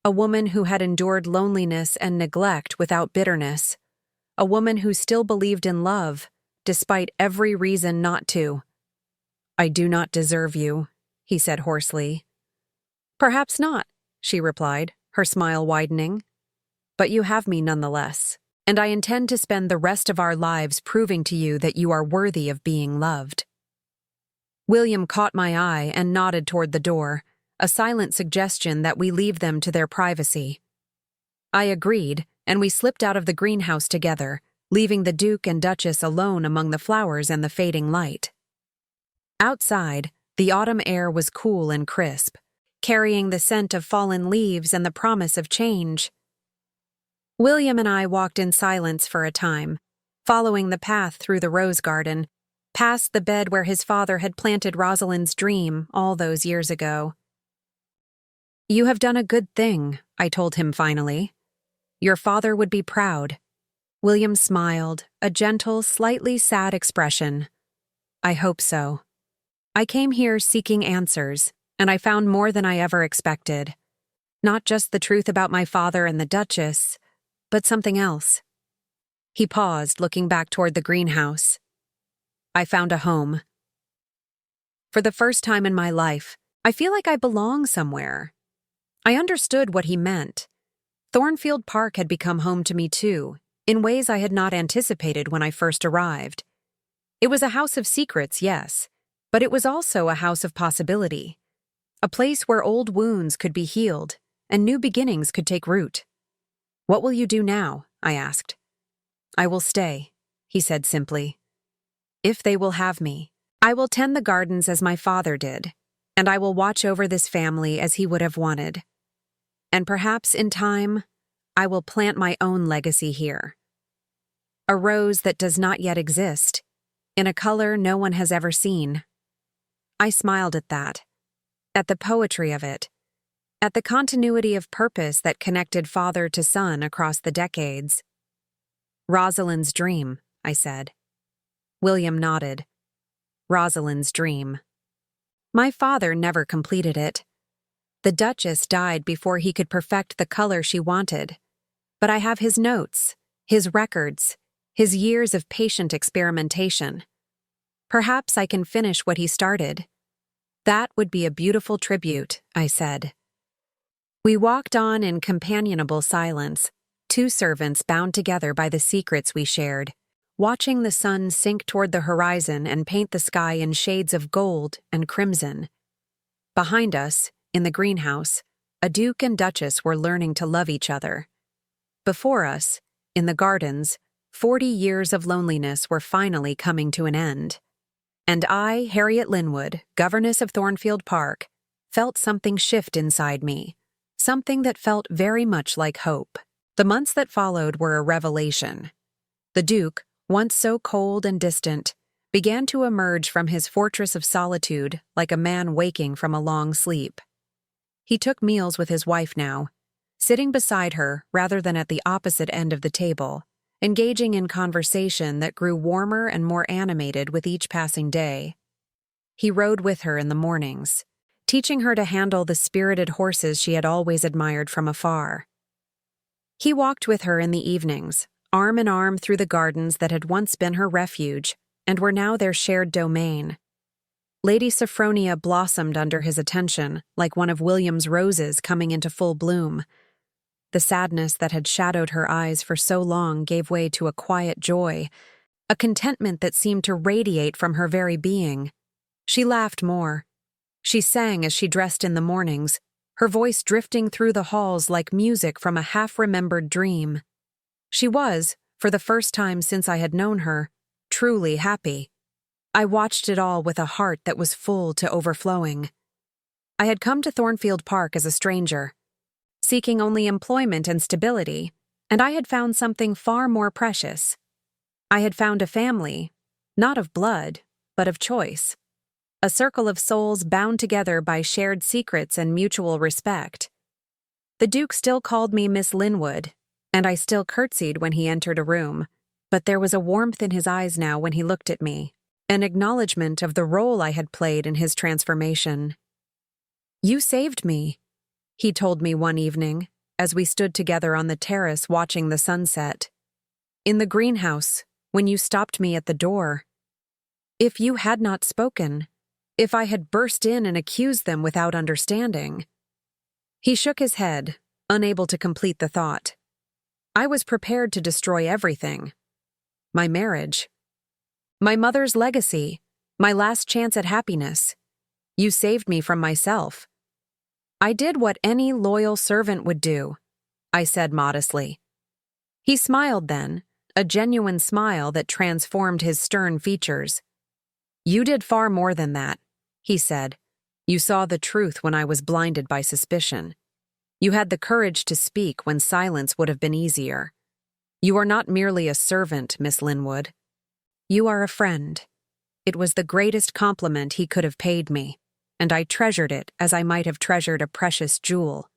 a woman who had endured loneliness and neglect without bitterness, a woman who still believed in love, despite every reason not to. "I do not deserve you," he said hoarsely. "Perhaps not," she replied, her smile widening. "But you have me nonetheless, and I intend to spend the rest of our lives proving to you that you are worthy of being loved." William caught my eye and nodded toward the door, a silent suggestion that we leave them to their privacy. I agreed, and we slipped out of the greenhouse together, leaving the Duke and Duchess alone among the flowers and the fading light. Outside, the autumn air was cool and crisp, carrying the scent of fallen leaves and the promise of change. William and I walked in silence for a time, following the path through the rose garden, past the bed where his father had planted Rosalind's dream all those years ago. "You have done a good thing," I told him finally. "Your father would be proud." William smiled, a gentle, slightly sad expression. "I hope so. I came here seeking answers, and I found more than I ever expected. Not just the truth about my father and the Duchess, but something else." He paused, looking back toward the greenhouse. "I found a home. For the first time in my life, I feel like I belong somewhere." I understood what he meant. Thornfield Park had become home to me too, in ways I had not anticipated when I first arrived. It was a house of secrets, yes, but it was also a house of possibility. A place where old wounds could be healed and new beginnings could take root. "What will you do now?" I asked. "I will stay," he said simply. "If they will have me, I will tend the gardens as my father did, and I will watch over this family as he would have wanted. And perhaps in time, I will plant my own legacy here. A rose that does not yet exist, in a color no one has ever seen." I smiled at that, at the poetry of it, at the continuity of purpose that connected father to son across the decades. "Rosalind's dream," I said. William nodded. "Rosalind's dream. My father never completed it. The Duchess died before he could perfect the color she wanted. But I have his notes, his records, his years of patient experimentation. Perhaps I can finish what he started. That would be a beautiful tribute," I said. We walked on in companionable silence, two servants bound together by the secrets we shared, watching the sun sink toward the horizon and paint the sky in shades of gold and crimson. Behind us, in the greenhouse, a Duke and Duchess were learning to love each other. Before us, in the gardens, 40 years of loneliness were finally coming to an end. And I, Harriet Linwood, Governess of Thornfield Park, felt something shift inside me, something that felt very much like hope. The months that followed were a revelation. The Duke, once so cold and distant, began to emerge from his fortress of solitude like a man waking from a long sleep. He took meals with his wife now, sitting beside her rather than at the opposite end of the table, engaging in conversation that grew warmer and more animated with each passing day. He rode with her in the mornings, teaching her to handle the spirited horses she had always admired from afar. He walked with her in the evenings, arm in arm through the gardens that had once been her refuge and were now their shared domain. Lady Sophronia blossomed under his attention like one of William's roses coming into full bloom. The sadness that had shadowed her eyes for so long gave way to a quiet joy, a contentment that seemed to radiate from her very being. She laughed more. She sang as she dressed in the mornings, her voice drifting through the halls like music from a half-remembered dream. She was, for the first time since I had known her, truly happy. I watched it all with a heart that was full to overflowing. I had come to Thornfield Park as a stranger, seeking only employment and stability, and I had found something far more precious. I had found a family, not of blood, but of choice. A circle of souls bound together by shared secrets and mutual respect. The Duke still called me Miss Linwood, and I still curtsied when he entered a room, but there was a warmth in his eyes now when he looked at me, an acknowledgement of the role I had played in his transformation. "You saved me," he told me one evening, as we stood together on the terrace watching the sunset. "In the greenhouse, when you stopped me at the door. If you had not spoken, if I had burst in and accused them without understanding." He shook his head, unable to complete the thought. "I was prepared to destroy everything. My marriage. My mother's legacy. My last chance at happiness. You saved me from myself." "I did what any loyal servant would do," I said modestly. He smiled then, a genuine smile that transformed his stern features. "You did far more than that," he said. "You saw the truth when I was blinded by suspicion. You had the courage to speak when silence would have been easier. You are not merely a servant, Miss Linwood. You are a friend." It was the greatest compliment he could have paid me, and I treasured it as I might have treasured a precious jewel.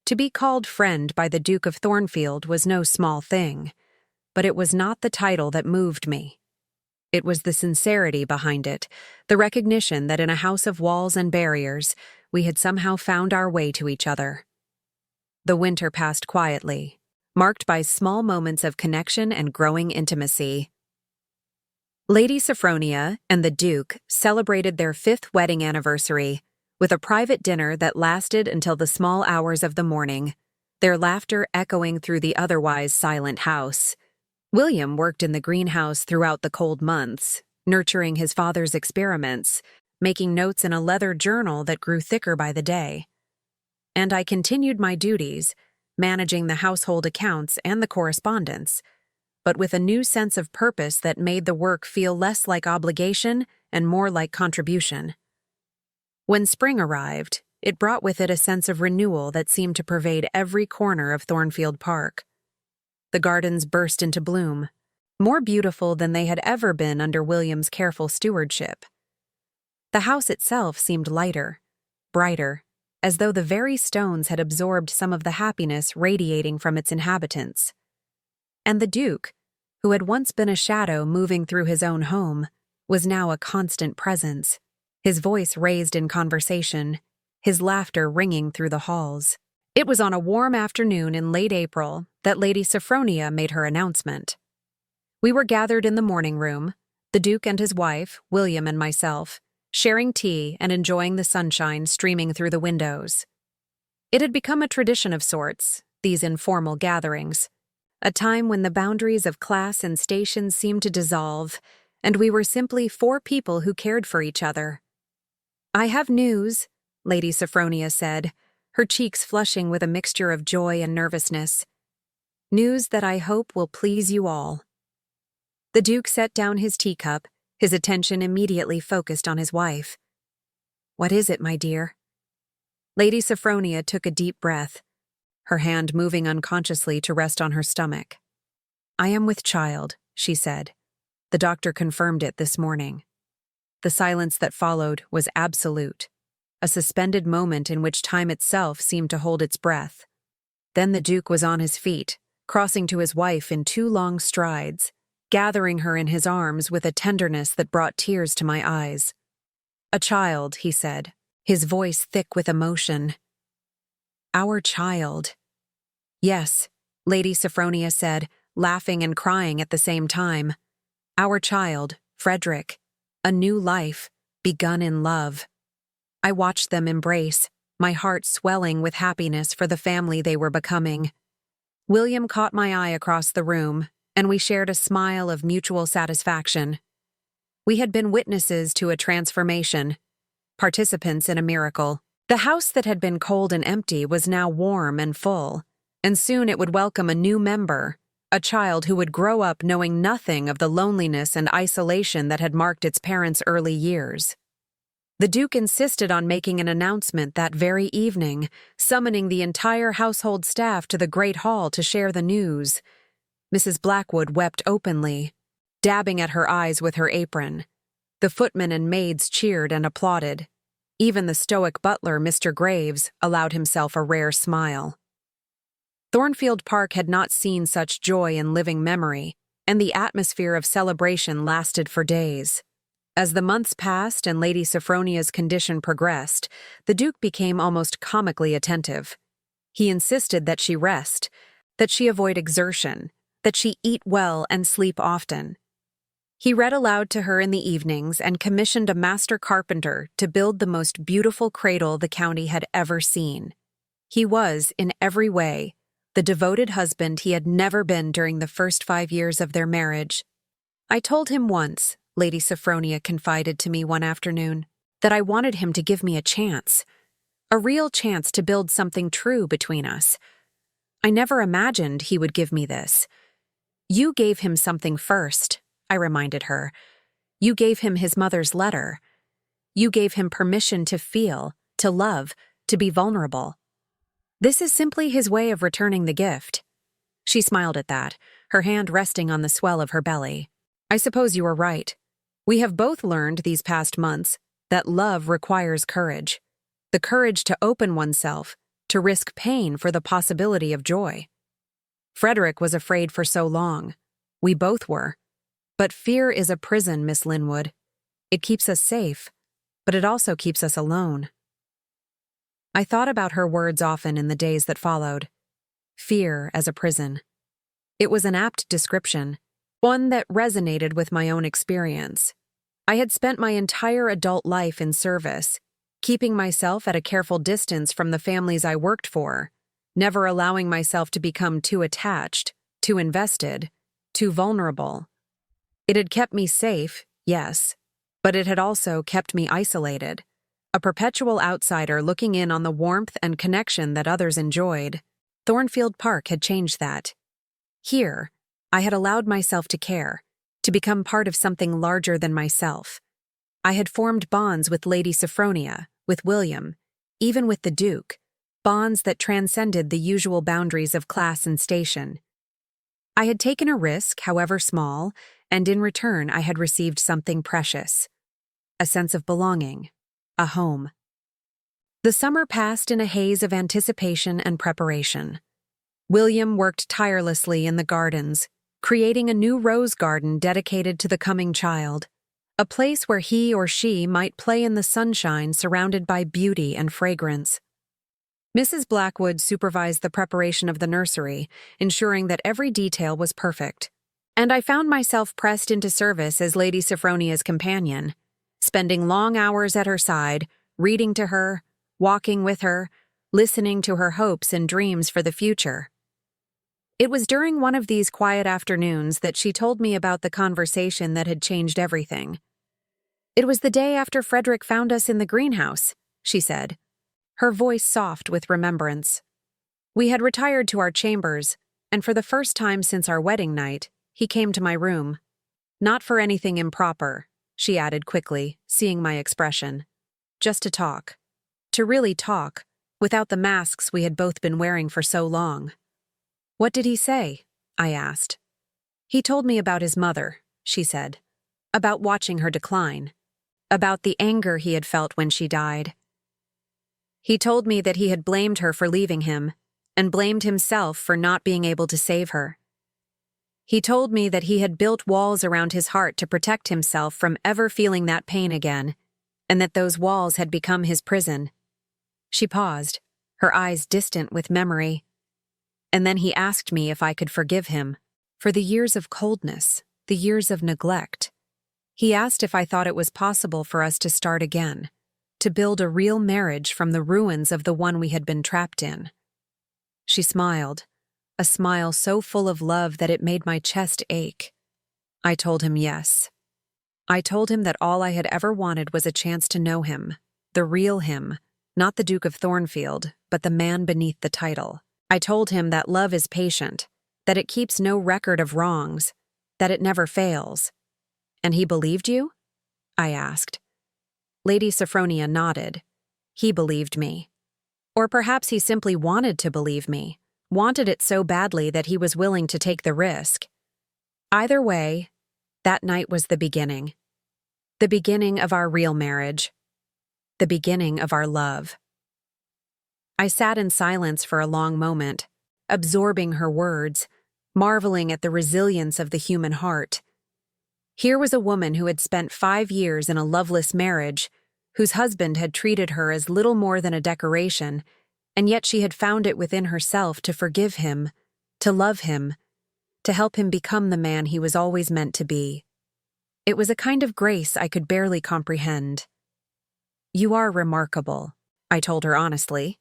To be called friend by the Duke of Thornfield was no small thing, but it was not the title that moved me. It was the sincerity behind it, the recognition that in a house of walls and barriers, we had somehow found our way to each other. The winter passed quietly, marked by small moments of connection and growing intimacy. Lady Sophronia and the Duke celebrated their 5th wedding anniversary with a private dinner that lasted until the small hours of the morning, their laughter echoing through the otherwise silent house. William worked in the greenhouse throughout the cold months, nurturing his father's experiments, making notes in a leather journal that grew thicker by the day. And I continued my duties, managing the household accounts and the correspondence, but with a new sense of purpose that made the work feel less like obligation and more like contribution. When spring arrived, it brought with it a sense of renewal that seemed to pervade every corner of Thornfield Park. The gardens burst into bloom, more beautiful than they had ever been under William's careful stewardship. The house itself seemed lighter, brighter, as though the very stones had absorbed some of the happiness radiating from its inhabitants. And the Duke, who had once been a shadow moving through his own home, was now a constant presence, his voice raised in conversation, his laughter ringing through the halls. It was on a warm afternoon in late April that Lady Sophronia made her announcement. We were gathered in the morning room, the Duke and his wife, William and myself, sharing tea and enjoying the sunshine streaming through the windows. It had become a tradition of sorts, these informal gatherings, a time when the boundaries of class and station seemed to dissolve, and we were simply 4 people who cared for each other. "I have news," Lady Sophronia said, her cheeks flushing with a mixture of joy and nervousness. "News that I hope will please you all." The Duke set down his teacup, his attention immediately focused on his wife. "What is it, my dear?" Lady Sophronia took a deep breath, her hand moving unconsciously to rest on her stomach. "I am with child," she said. "The doctor confirmed it this morning." The silence that followed was absolute, a suspended moment in which time itself seemed to hold its breath. Then the Duke was on his feet, crossing to his wife in 2 long strides, gathering her in his arms with a tenderness that brought tears to my eyes. "A child," he said, his voice thick with emotion. "Our child." "Yes," Lady Sophronia said, laughing and crying at the same time. "Our child, Frederick. A new life, begun in love." I watched them embrace, my heart swelling with happiness for the family they were becoming. William caught my eye across the room, and we shared a smile of mutual satisfaction. We had been witnesses to a transformation, participants in a miracle. The house that had been cold and empty was now warm and full, and soon it would welcome a new member, a child who would grow up knowing nothing of the loneliness and isolation that had marked its parents' early years. The Duke insisted on making an announcement that very evening, summoning the entire household staff to the great hall to share the news. Mrs. Blackwood wept openly, dabbing at her eyes with her apron. The footmen and maids cheered and applauded. Even the stoic butler, Mr. Graves, allowed himself a rare smile. Thornfield Park had not seen such joy in living memory, and the atmosphere of celebration lasted for days. As the months passed and Lady Sophronia's condition progressed, the Duke became almost comically attentive. He insisted that she rest, that she avoid exertion, that she eat well and sleep often. He read aloud to her in the evenings and commissioned a master carpenter to build the most beautiful cradle the county had ever seen. He was, in every way, the devoted husband he had never been during the first 5 years of their marriage. I told him once, Lady Sophronia confided to me one afternoon, that I wanted him to give me a chance. A real chance to build something true between us. I never imagined he would give me this. You gave him something first, I reminded her. You gave him his mother's letter. You gave him permission to feel, to love, to be vulnerable. This is simply his way of returning the gift. She smiled at that, her hand resting on the swell of her belly. I suppose you are right. We have both learned these past months that love requires courage. The courage to open oneself, to risk pain for the possibility of joy. Frederick was afraid for so long. We both were. But fear is a prison, Miss Linwood. It keeps us safe, but it also keeps us alone. I thought about her words often in the days that followed. Fear as a prison. It was an apt description, one that resonated with my own experience. I had spent my entire adult life in service, keeping myself at a careful distance from the families I worked for, never allowing myself to become too attached, too invested, too vulnerable. It had kept me safe, yes, but it had also kept me isolated, a perpetual outsider looking in on the warmth and connection that others enjoyed. Thornfield Park had changed that. Here, I had allowed myself to care, to become part of something larger than myself. I had formed bonds with Lady Sophronia, with William, even with the Duke, bonds that transcended the usual boundaries of class and station. I had taken a risk, however small, and in return I had received something precious. A sense of belonging, a home. The summer passed in a haze of anticipation and preparation. William worked tirelessly in the gardens, creating a new rose garden dedicated to the coming child, a place where he or she might play in the sunshine surrounded by beauty and fragrance. Mrs. Blackwood supervised the preparation of the nursery, ensuring that every detail was perfect. And I found myself pressed into service as Lady Sophronia's companion, spending long hours at her side, reading to her, walking with her, listening to her hopes and dreams for the future. It was during one of these quiet afternoons that she told me about the conversation that had changed everything. It was the day after Frederick found us in the greenhouse, she said, her voice soft with remembrance. We had retired to our chambers, and for the first time since our wedding night, he came to my room. Not for anything improper, she added quickly, seeing my expression. Just to talk. To really talk, without the masks we had both been wearing for so long. What did he say? I asked. He told me about his mother, she said. About watching her decline. About the anger he had felt when she died. He told me that he had blamed her for leaving him, and blamed himself for not being able to save her. He told me that he had built walls around his heart to protect himself from ever feeling that pain again, and that those walls had become his prison. She paused, her eyes distant with memory. And then he asked me if I could forgive him for the years of coldness, the years of neglect. He asked if I thought it was possible for us to start again, to build a real marriage from the ruins of the one we had been trapped in. She smiled, a smile so full of love that it made my chest ache. I told him yes. I told him that all I had ever wanted was a chance to know him, the real him, Not the Duke of Thornfield, but the man beneath the title. I told him that love is patient, that it keeps no record of wrongs, that it never fails. And he believed you? I asked. Lady Sophronia nodded. He believed me. Or perhaps he simply wanted to believe me, wanted it so badly that he was willing to take the risk. Either way, that night was the beginning. The beginning of our real marriage. The beginning of our love. I sat in silence for a long moment, absorbing her words, marveling at the resilience of the human heart. Here was a woman who had spent 5 years in a loveless marriage, whose husband had treated her as little more than a decoration, and yet she had found it within herself to forgive him, to love him, to help him become the man he was always meant to be. It was a kind of grace I could barely comprehend. "You are remarkable," I told her honestly.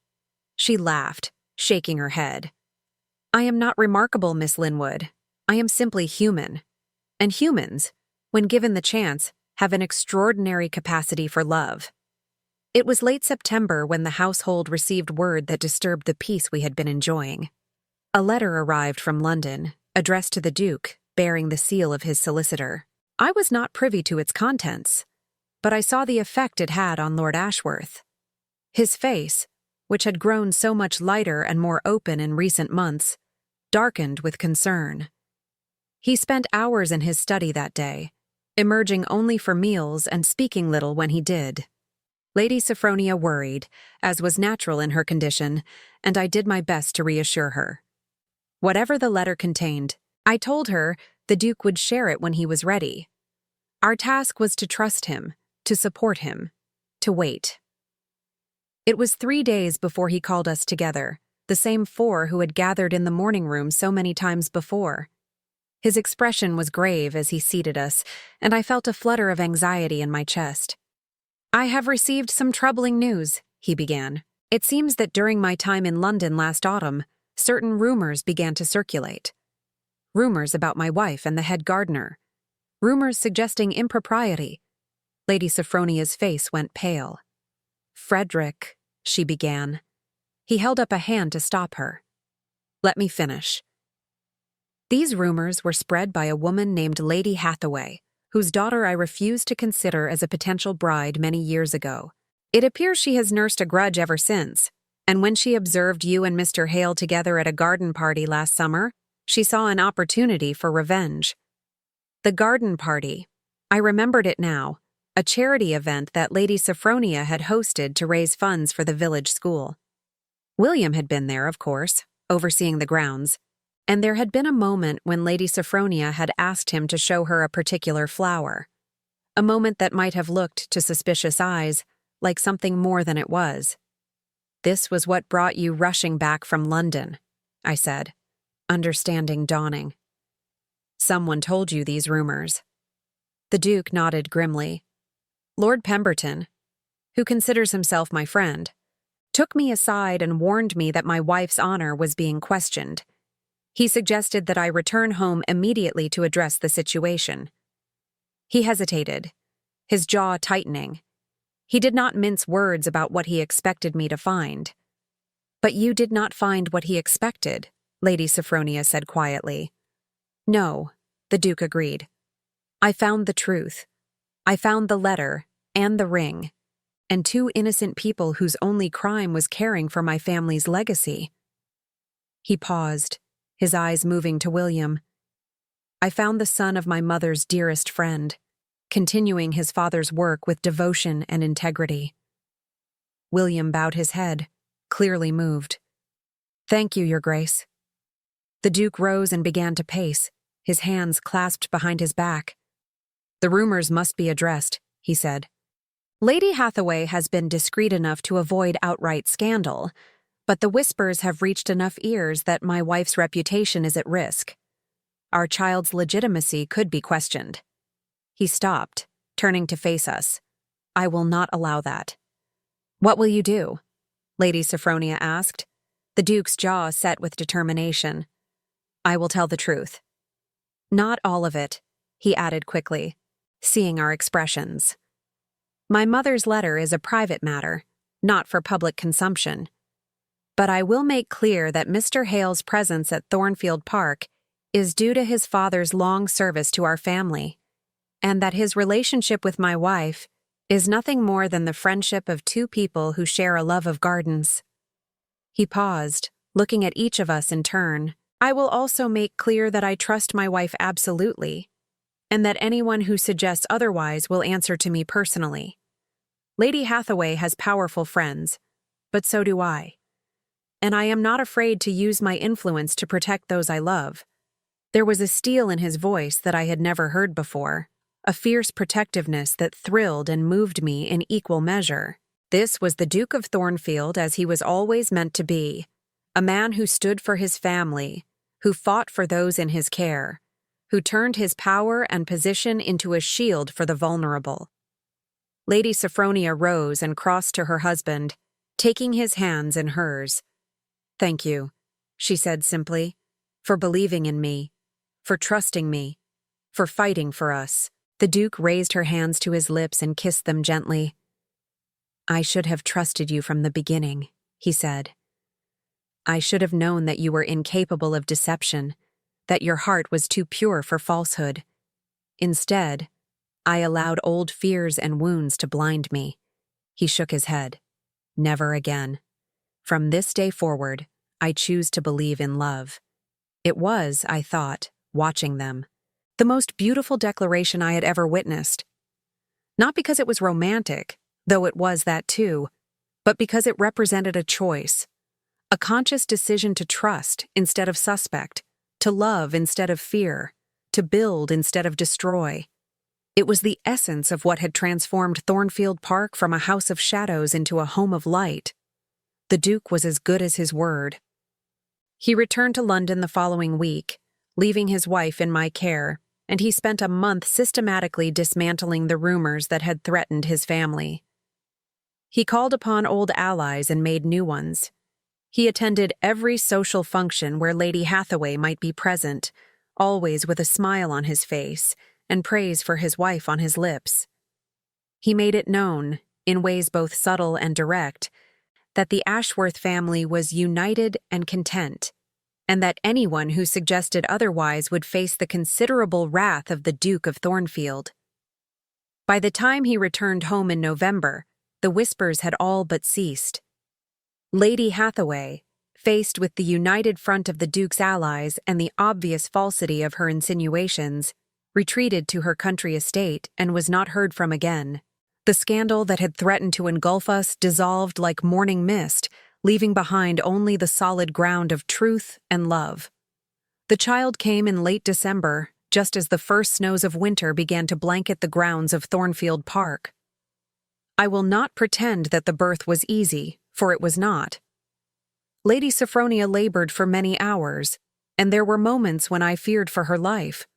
She laughed, shaking her head. "I am not remarkable, Miss Linwood. I am simply human. And humans, when given the chance, have an extraordinary capacity for love." It was late September when the household received word that disturbed the peace we had been enjoying. A letter arrived from London, addressed to the Duke, bearing the seal of his solicitor. I was not privy to its contents, but I saw the effect it had on Lord Ashworth. His face, which had grown so much lighter and more open in recent months, darkened with concern. He spent hours in his study that day, emerging only for meals and speaking little when he did. Lady Sophronia worried, as was natural in her condition, and I did my best to reassure her. Whatever the letter contained, I told her the Duke would share it when he was ready. Our task was to trust him, to support him, to wait. It was 3 days before he called us together, the same 4 who had gathered in the morning room so many times before. His expression was grave as he seated us, and I felt a flutter of anxiety in my chest. "I have received some troubling news," he began. "It seems that during my time in London last autumn, certain rumors began to circulate. Rumors about my wife and the head gardener. Rumors suggesting impropriety." Lady Sophronia's face went pale. "Frederick," she began. He held up a hand to stop her. "Let me finish. These rumors were spread by a woman named Lady Hathaway, whose daughter I refused to consider as a potential bride many years ago. It appears she has nursed a grudge ever since, and when she observed you and Mr. Hale together at a garden party last summer, she saw an opportunity for revenge. The garden party, I remembered it now, a charity event that Lady Sophronia had hosted to raise funds for the village school. William had been there, of course, overseeing the grounds, and there had been a moment when Lady Sophronia had asked him to show her a particular flower. A moment that might have looked to suspicious eyes like something more than it was. "This was what brought you rushing back from London," I said, understanding dawning. "Someone told you these rumors." The Duke nodded grimly. "Lord Pemberton, who considers himself my friend, took me aside and warned me that my wife's honor was being questioned. He suggested that I return home immediately to address the situation." He hesitated, his jaw tightening. He did not mince words about what he expected me to find. "But you did not find what he expected," Lady Sophronia said quietly. "No," the Duke agreed. "I found the truth. I found the letter and the ring, and 2 innocent people whose only crime was caring for my family's legacy." He paused, his eyes moving to William. "I found the son of my mother's dearest friend, continuing his father's work with devotion and integrity." William bowed his head, clearly moved. "Thank you, Your Grace." The Duke rose and began to pace, his hands clasped behind his back. "The rumors must be addressed," he said. "Lady Hathaway has been discreet enough to avoid outright scandal, but the whispers have reached enough ears that my wife's reputation is at risk. Our child's legitimacy could be questioned." He stopped, turning to face us. "I will not allow that." "What will you do?" Lady Sophronia asked. The Duke's jaw set with determination. "I will tell the truth." "Not all of it," he added quickly, seeing our expressions. "My mother's letter is a private matter, not for public consumption. But I will make clear that Mr. Hale's presence at Thornfield Park is due to his father's long service to our family, and that his relationship with my wife is nothing more than the friendship of two people who share a love of gardens." He paused, looking at each of us in turn. "I will also make clear that I trust my wife absolutely, and that anyone who suggests otherwise will answer to me personally. Lady Hathaway has powerful friends, but so do I. And I am not afraid to use my influence to protect those I love." There was a steel in his voice that I had never heard before, a fierce protectiveness that thrilled and moved me in equal measure. This was the Duke of Thornfield as he was always meant to be, a man who stood for his family, who fought for those in his care, who turned his power and position into a shield for the vulnerable. Lady Sophronia rose and crossed to her husband, taking his hands in hers. "Thank you," she said simply, "for believing in me, for trusting me, for fighting for us." The Duke raised her hands to his lips and kissed them gently. "I should have trusted you from the beginning," he said. "I should have known that you were incapable of deception, that your heart was too pure for falsehood. Instead, I allowed old fears and wounds to blind me." He shook his head. "Never again. From this day forward, I choose to believe in love." It was, I thought, watching them, the most beautiful declaration I had ever witnessed. Not because it was romantic, though it was that too, but because it represented a choice, a conscious decision to trust instead of suspect, to love instead of fear, to build instead of destroy. It was the essence of what had transformed Thornfield Park from a house of shadows into a home of light. The Duke was as good as his word. He returned to London the following week, leaving his wife in my care, and he spent a month systematically dismantling the rumors that had threatened his family. He called upon old allies and made new ones. He attended every social function where Lady Hathaway might be present, always with a smile on his face and praise for his wife on his lips. He made it known, in ways both subtle and direct, that the Ashworth family was united and content, and that anyone who suggested otherwise would face the considerable wrath of the Duke of Thornfield. By the time he returned home in November, the whispers had all but ceased. Lady Hathaway, faced with the united front of the Duke's allies and the obvious falsity of her insinuations, retreated to her country estate and was not heard from again. The scandal that had threatened to engulf us dissolved like morning mist, leaving behind only the solid ground of truth and love. The child came in late December, just as the first snows of winter began to blanket the grounds of Thornfield Park. I will not pretend that the birth was easy, for it was not. Lady Sophronia labored for many hours, and there were moments when I feared for her life.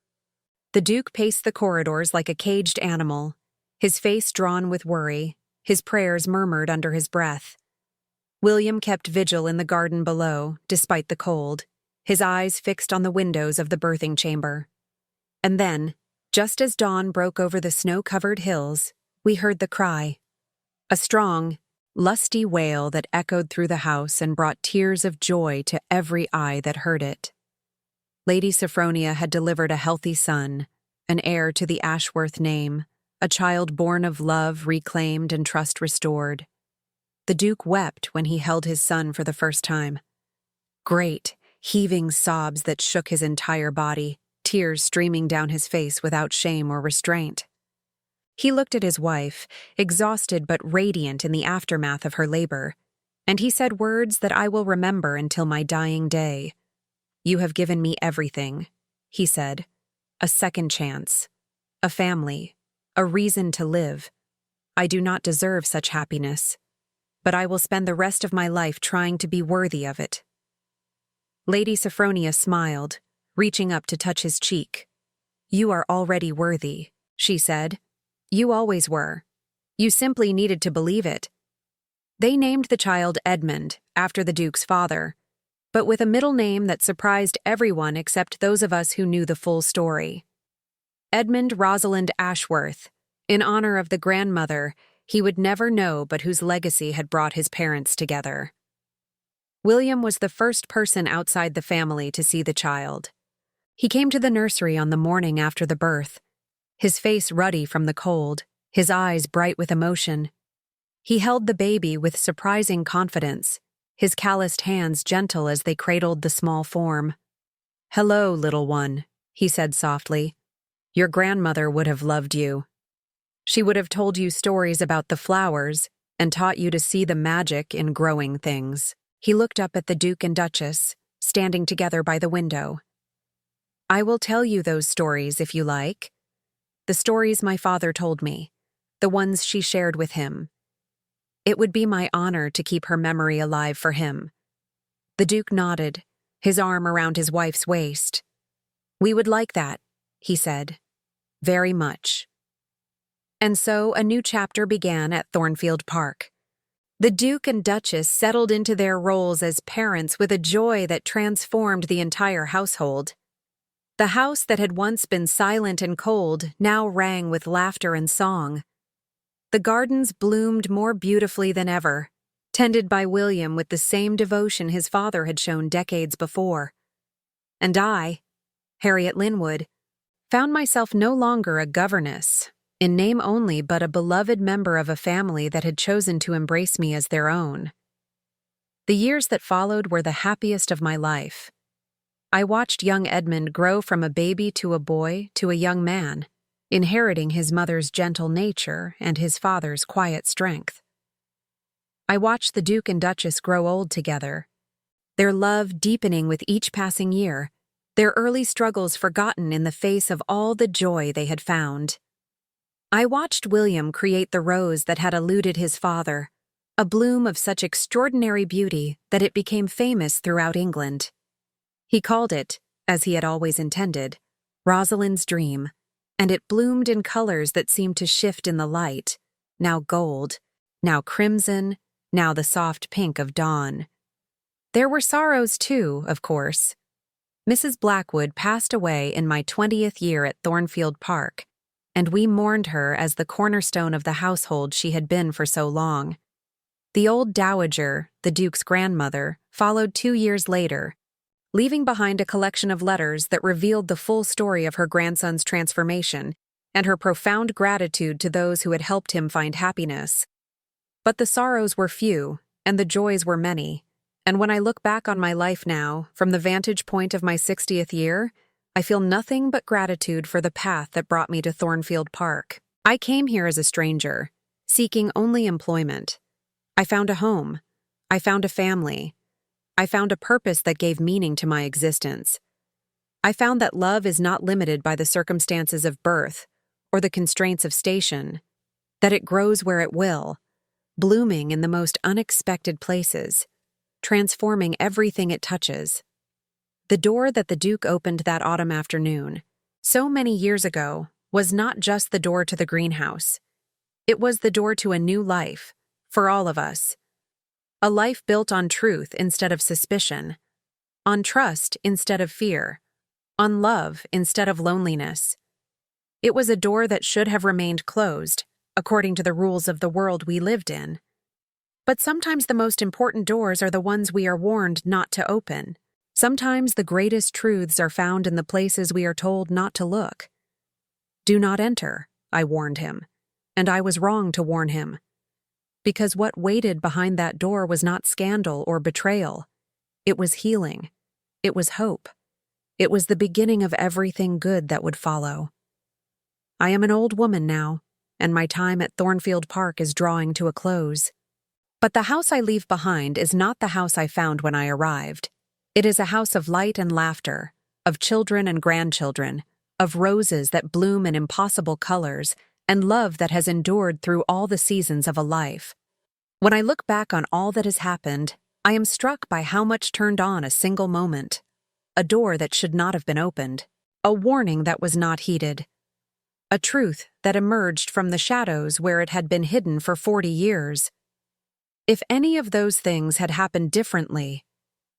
The Duke paced the corridors like a caged animal, his face drawn with worry, his prayers murmured under his breath. William kept vigil in the garden below, despite the cold, his eyes fixed on the windows of the birthing chamber. And then, just as dawn broke over the snow-covered hills, we heard the cry. A strong, lusty wail that echoed through the house and brought tears of joy to every eye that heard it. Lady Sophronia had delivered a healthy son, an heir to the Ashworth name, a child born of love reclaimed and trust restored. The Duke wept when he held his son for the first time. Great, heaving sobs that shook his entire body, tears streaming down his face without shame or restraint. He looked at his wife, exhausted but radiant in the aftermath of her labor, and he said words that I will remember until my dying day. "You have given me everything," he said. "A second chance, a family, a reason to live. I do not deserve such happiness, but I will spend the rest of my life trying to be worthy of it." Lady Sophronia smiled, reaching up to touch his cheek. "You are already worthy," she said. "You always were. You simply needed to believe it." They named the child Edmund, after the Duke's father, but with a middle name that surprised everyone except those of us who knew the full story. Edmund Rosalind Ashworth, in honor of the grandmother he would never know but whose legacy had brought his parents together. William was the first person outside the family to see the child. He came to the nursery on the morning after the birth, his face ruddy from the cold, his eyes bright with emotion. He held the baby with surprising confidence, his calloused hands gentle as they cradled the small form. "Hello, little one," he said softly. "Your grandmother would have loved you. She would have told you stories about the flowers and taught you to see the magic in growing things." He looked up at the Duke and Duchess, standing together by the window. "I will tell you those stories if you like. The stories my father told me, the ones she shared with him. It would be my honor to keep her memory alive for him." The Duke nodded, his arm around his wife's waist. "We would like that," he said. "Very much." And so a new chapter began at Thornfield Park. The Duke and Duchess settled into their roles as parents with a joy that transformed the entire household. The house that had once been silent and cold now rang with laughter and song. The gardens bloomed more beautifully than ever, tended by William with the same devotion his father had shown decades before. And I, Harriet Linwood, found myself no longer a governess, in name only, but a beloved member of a family that had chosen to embrace me as their own. The years that followed were the happiest of my life. I watched young Edmund grow from a baby to a boy to a young man, inheriting his mother's gentle nature and his father's quiet strength. I watched the Duke and Duchess grow old together, their love deepening with each passing year, their early struggles forgotten in the face of all the joy they had found. I watched William create the rose that had eluded his father, a bloom of such extraordinary beauty that it became famous throughout England. He called it, as he had always intended, Rosalind's Dream, and it bloomed in colors that seemed to shift in the light, now gold, now crimson, now the soft pink of dawn. There were sorrows too, of course. Mrs. Blackwood passed away in my 20th year at Thornfield Park, and we mourned her as the cornerstone of the household she had been for so long. The old dowager, the Duke's grandmother, followed 2 years later, leaving behind a collection of letters that revealed the full story of her grandson's transformation and her profound gratitude to those who had helped him find happiness. But the sorrows were few, and the joys were many, and when I look back on my life now, from the vantage point of my 60th year, I feel nothing but gratitude for the path that brought me to Thornfield Park. I came here as a stranger, seeking only employment. I found a home. I found a family. I found a purpose that gave meaning to my existence. I found that love is not limited by the circumstances of birth or the constraints of station, that it grows where it will, blooming in the most unexpected places, transforming everything it touches. The door that the Duke opened that autumn afternoon, so many years ago, was not just the door to the greenhouse. It was the door to a new life, for all of us. A life built on truth instead of suspicion, on trust instead of fear, on love instead of loneliness. It was a door that should have remained closed, according to the rules of the world we lived in. But sometimes the most important doors are the ones we are warned not to open. Sometimes the greatest truths are found in the places we are told not to look. "Do not enter," I warned him, and I was wrong to warn him. Because what waited behind that door was not scandal or betrayal. It was healing. It was hope. It was the beginning of everything good that would follow. I am an old woman now, and my time at Thornfield Park is drawing to a close. But the house I leave behind is not the house I found when I arrived. It is a house of light and laughter, of children and grandchildren, of roses that bloom in impossible colors, and love that has endured through all the seasons of a life. When I look back on all that has happened, I am struck by how much turned on a single moment. A door that should not have been opened, a warning that was not heeded, a truth that emerged from the shadows where it had been hidden for 40 years. If any of those things had happened differently,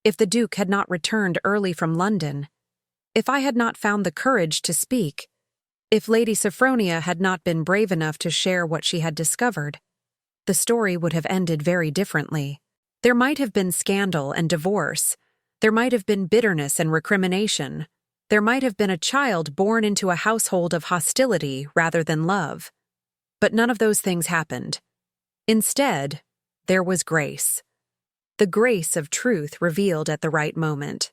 if the Duke had not returned early from London, if I had not found the courage to speak, if Lady Sophronia had not been brave enough to share what she had discovered, the story would have ended very differently. There might have been scandal and divorce. There might have been bitterness and recrimination. There might have been a child born into a household of hostility rather than love. But none of those things happened. Instead, there was grace. The grace of truth revealed at the right moment.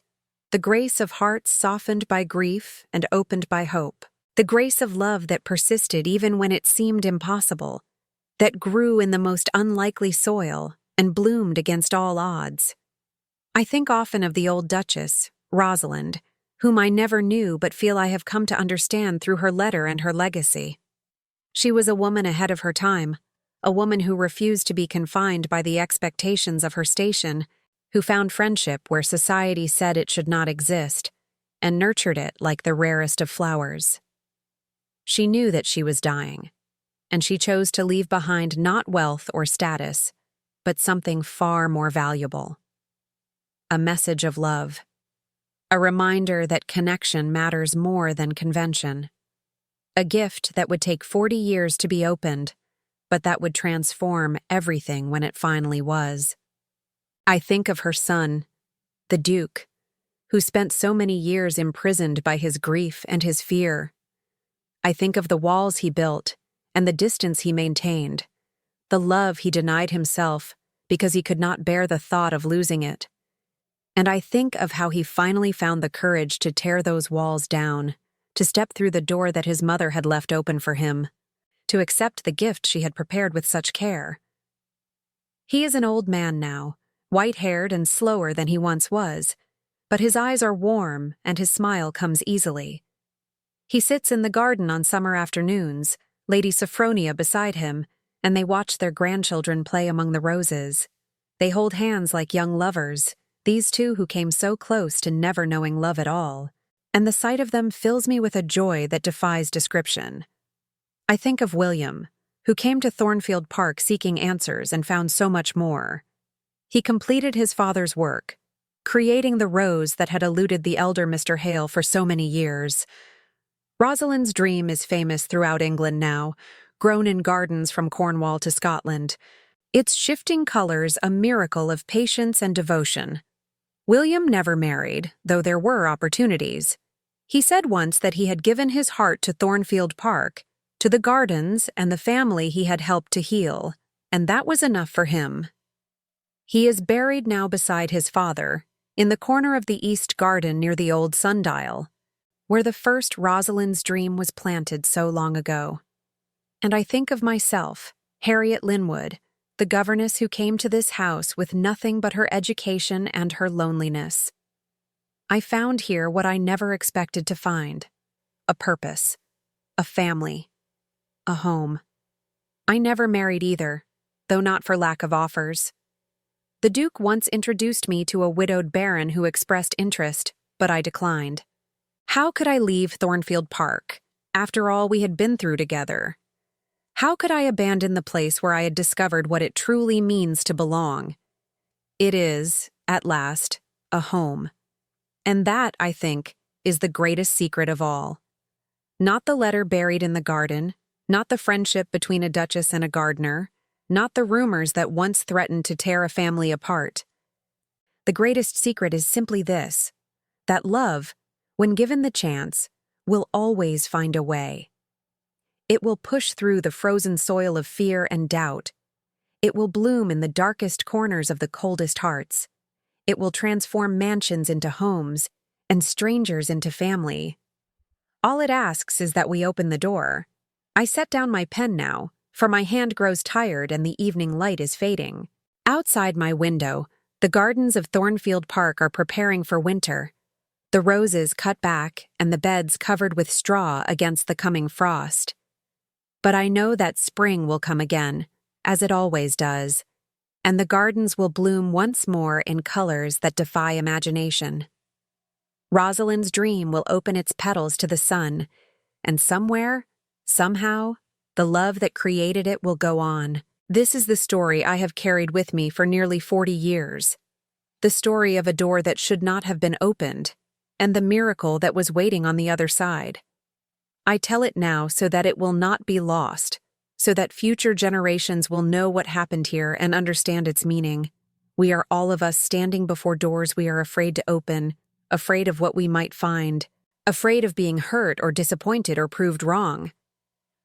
The grace of hearts softened by grief and opened by hope. The grace of love that persisted even when it seemed impossible, that grew in the most unlikely soil and bloomed against all odds. I think often of the old Duchess, Rosalind, whom I never knew but feel I have come to understand through her letter and her legacy. She was a woman ahead of her time, a woman who refused to be confined by the expectations of her station, who found friendship where society said it should not exist, and nurtured it like the rarest of flowers. She knew that she was dying, and she chose to leave behind not wealth or status, but something far more valuable. A message of love. A reminder that connection matters more than convention. A gift that would take 40 years to be opened, but that would transform everything when it finally was. I think of her son, the Duke, who spent so many years imprisoned by his grief and his fear. I think of the walls he built and the distance he maintained, the love he denied himself because he could not bear the thought of losing it. And I think of how he finally found the courage to tear those walls down, to step through the door that his mother had left open for him, to accept the gift she had prepared with such care. He is an old man now, white-haired and slower than he once was, but his eyes are warm and his smile comes easily. He sits in the garden on summer afternoons, Lady Sophronia beside him, and they watch their grandchildren play among the roses. They hold hands like young lovers, these two who came so close to never knowing love at all, and the sight of them fills me with a joy that defies description. I think of William, who came to Thornfield Park seeking answers and found so much more. He completed his father's work, creating the rose that had eluded the elder Mr. Hale for so many years. Rosalind's dream is famous throughout England now, grown in gardens from Cornwall to Scotland. Its shifting colors a miracle of patience and devotion. William never married, though there were opportunities. He said once that he had given his heart to Thornfield Park, to the gardens and the family he had helped to heal, and that was enough for him. He is buried now beside his father, in the corner of the east garden near the old sundial, where the first Rosalind's dream was planted so long ago. And I think of myself, Harriet Linwood, the governess who came to this house with nothing but her education and her loneliness. I found here what I never expected to find: a purpose, a family, a home. I never married either, though not for lack of offers. The Duke once introduced me to a widowed baron who expressed interest, but I declined. How could I leave Thornfield Park, after all we had been through together? How could I abandon the place where I had discovered what it truly means to belong? It is, at last, a home. And that, I think, is the greatest secret of all. Not the letter buried in the garden, not the friendship between a duchess and a gardener, not the rumors that once threatened to tear a family apart. The greatest secret is simply this: that love, when given the chance, will always find a way. It will push through the frozen soil of fear and doubt. It will bloom in the darkest corners of the coldest hearts. It will transform mansions into homes and strangers into family. All it asks is that we open the door. I set down my pen now, for my hand grows tired and the evening light is fading. Outside my window, the gardens of Thornfield Park are preparing for winter. The roses cut back and the beds covered with straw against the coming frost. But I know that spring will come again, as it always does, and the gardens will bloom once more in colors that defy imagination. Rosalind's dream will open its petals to the sun, and somewhere, somehow, the love that created it will go on. This is the story I have carried with me for nearly 40 years. The story of a door that should not have been opened, and the miracle that was waiting on the other side. I tell it now so that it will not be lost, so that future generations will know what happened here and understand its meaning. We are all of us standing before doors we are afraid to open, afraid of what we might find, afraid of being hurt or disappointed or proved wrong.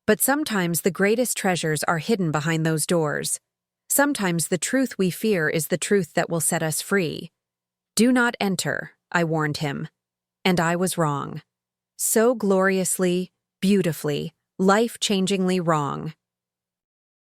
But sometimes the greatest treasures are hidden behind those doors. Sometimes the truth we fear is the truth that will set us free. "Do not enter," I warned him. And I was wrong. So gloriously, beautifully, life-changingly wrong.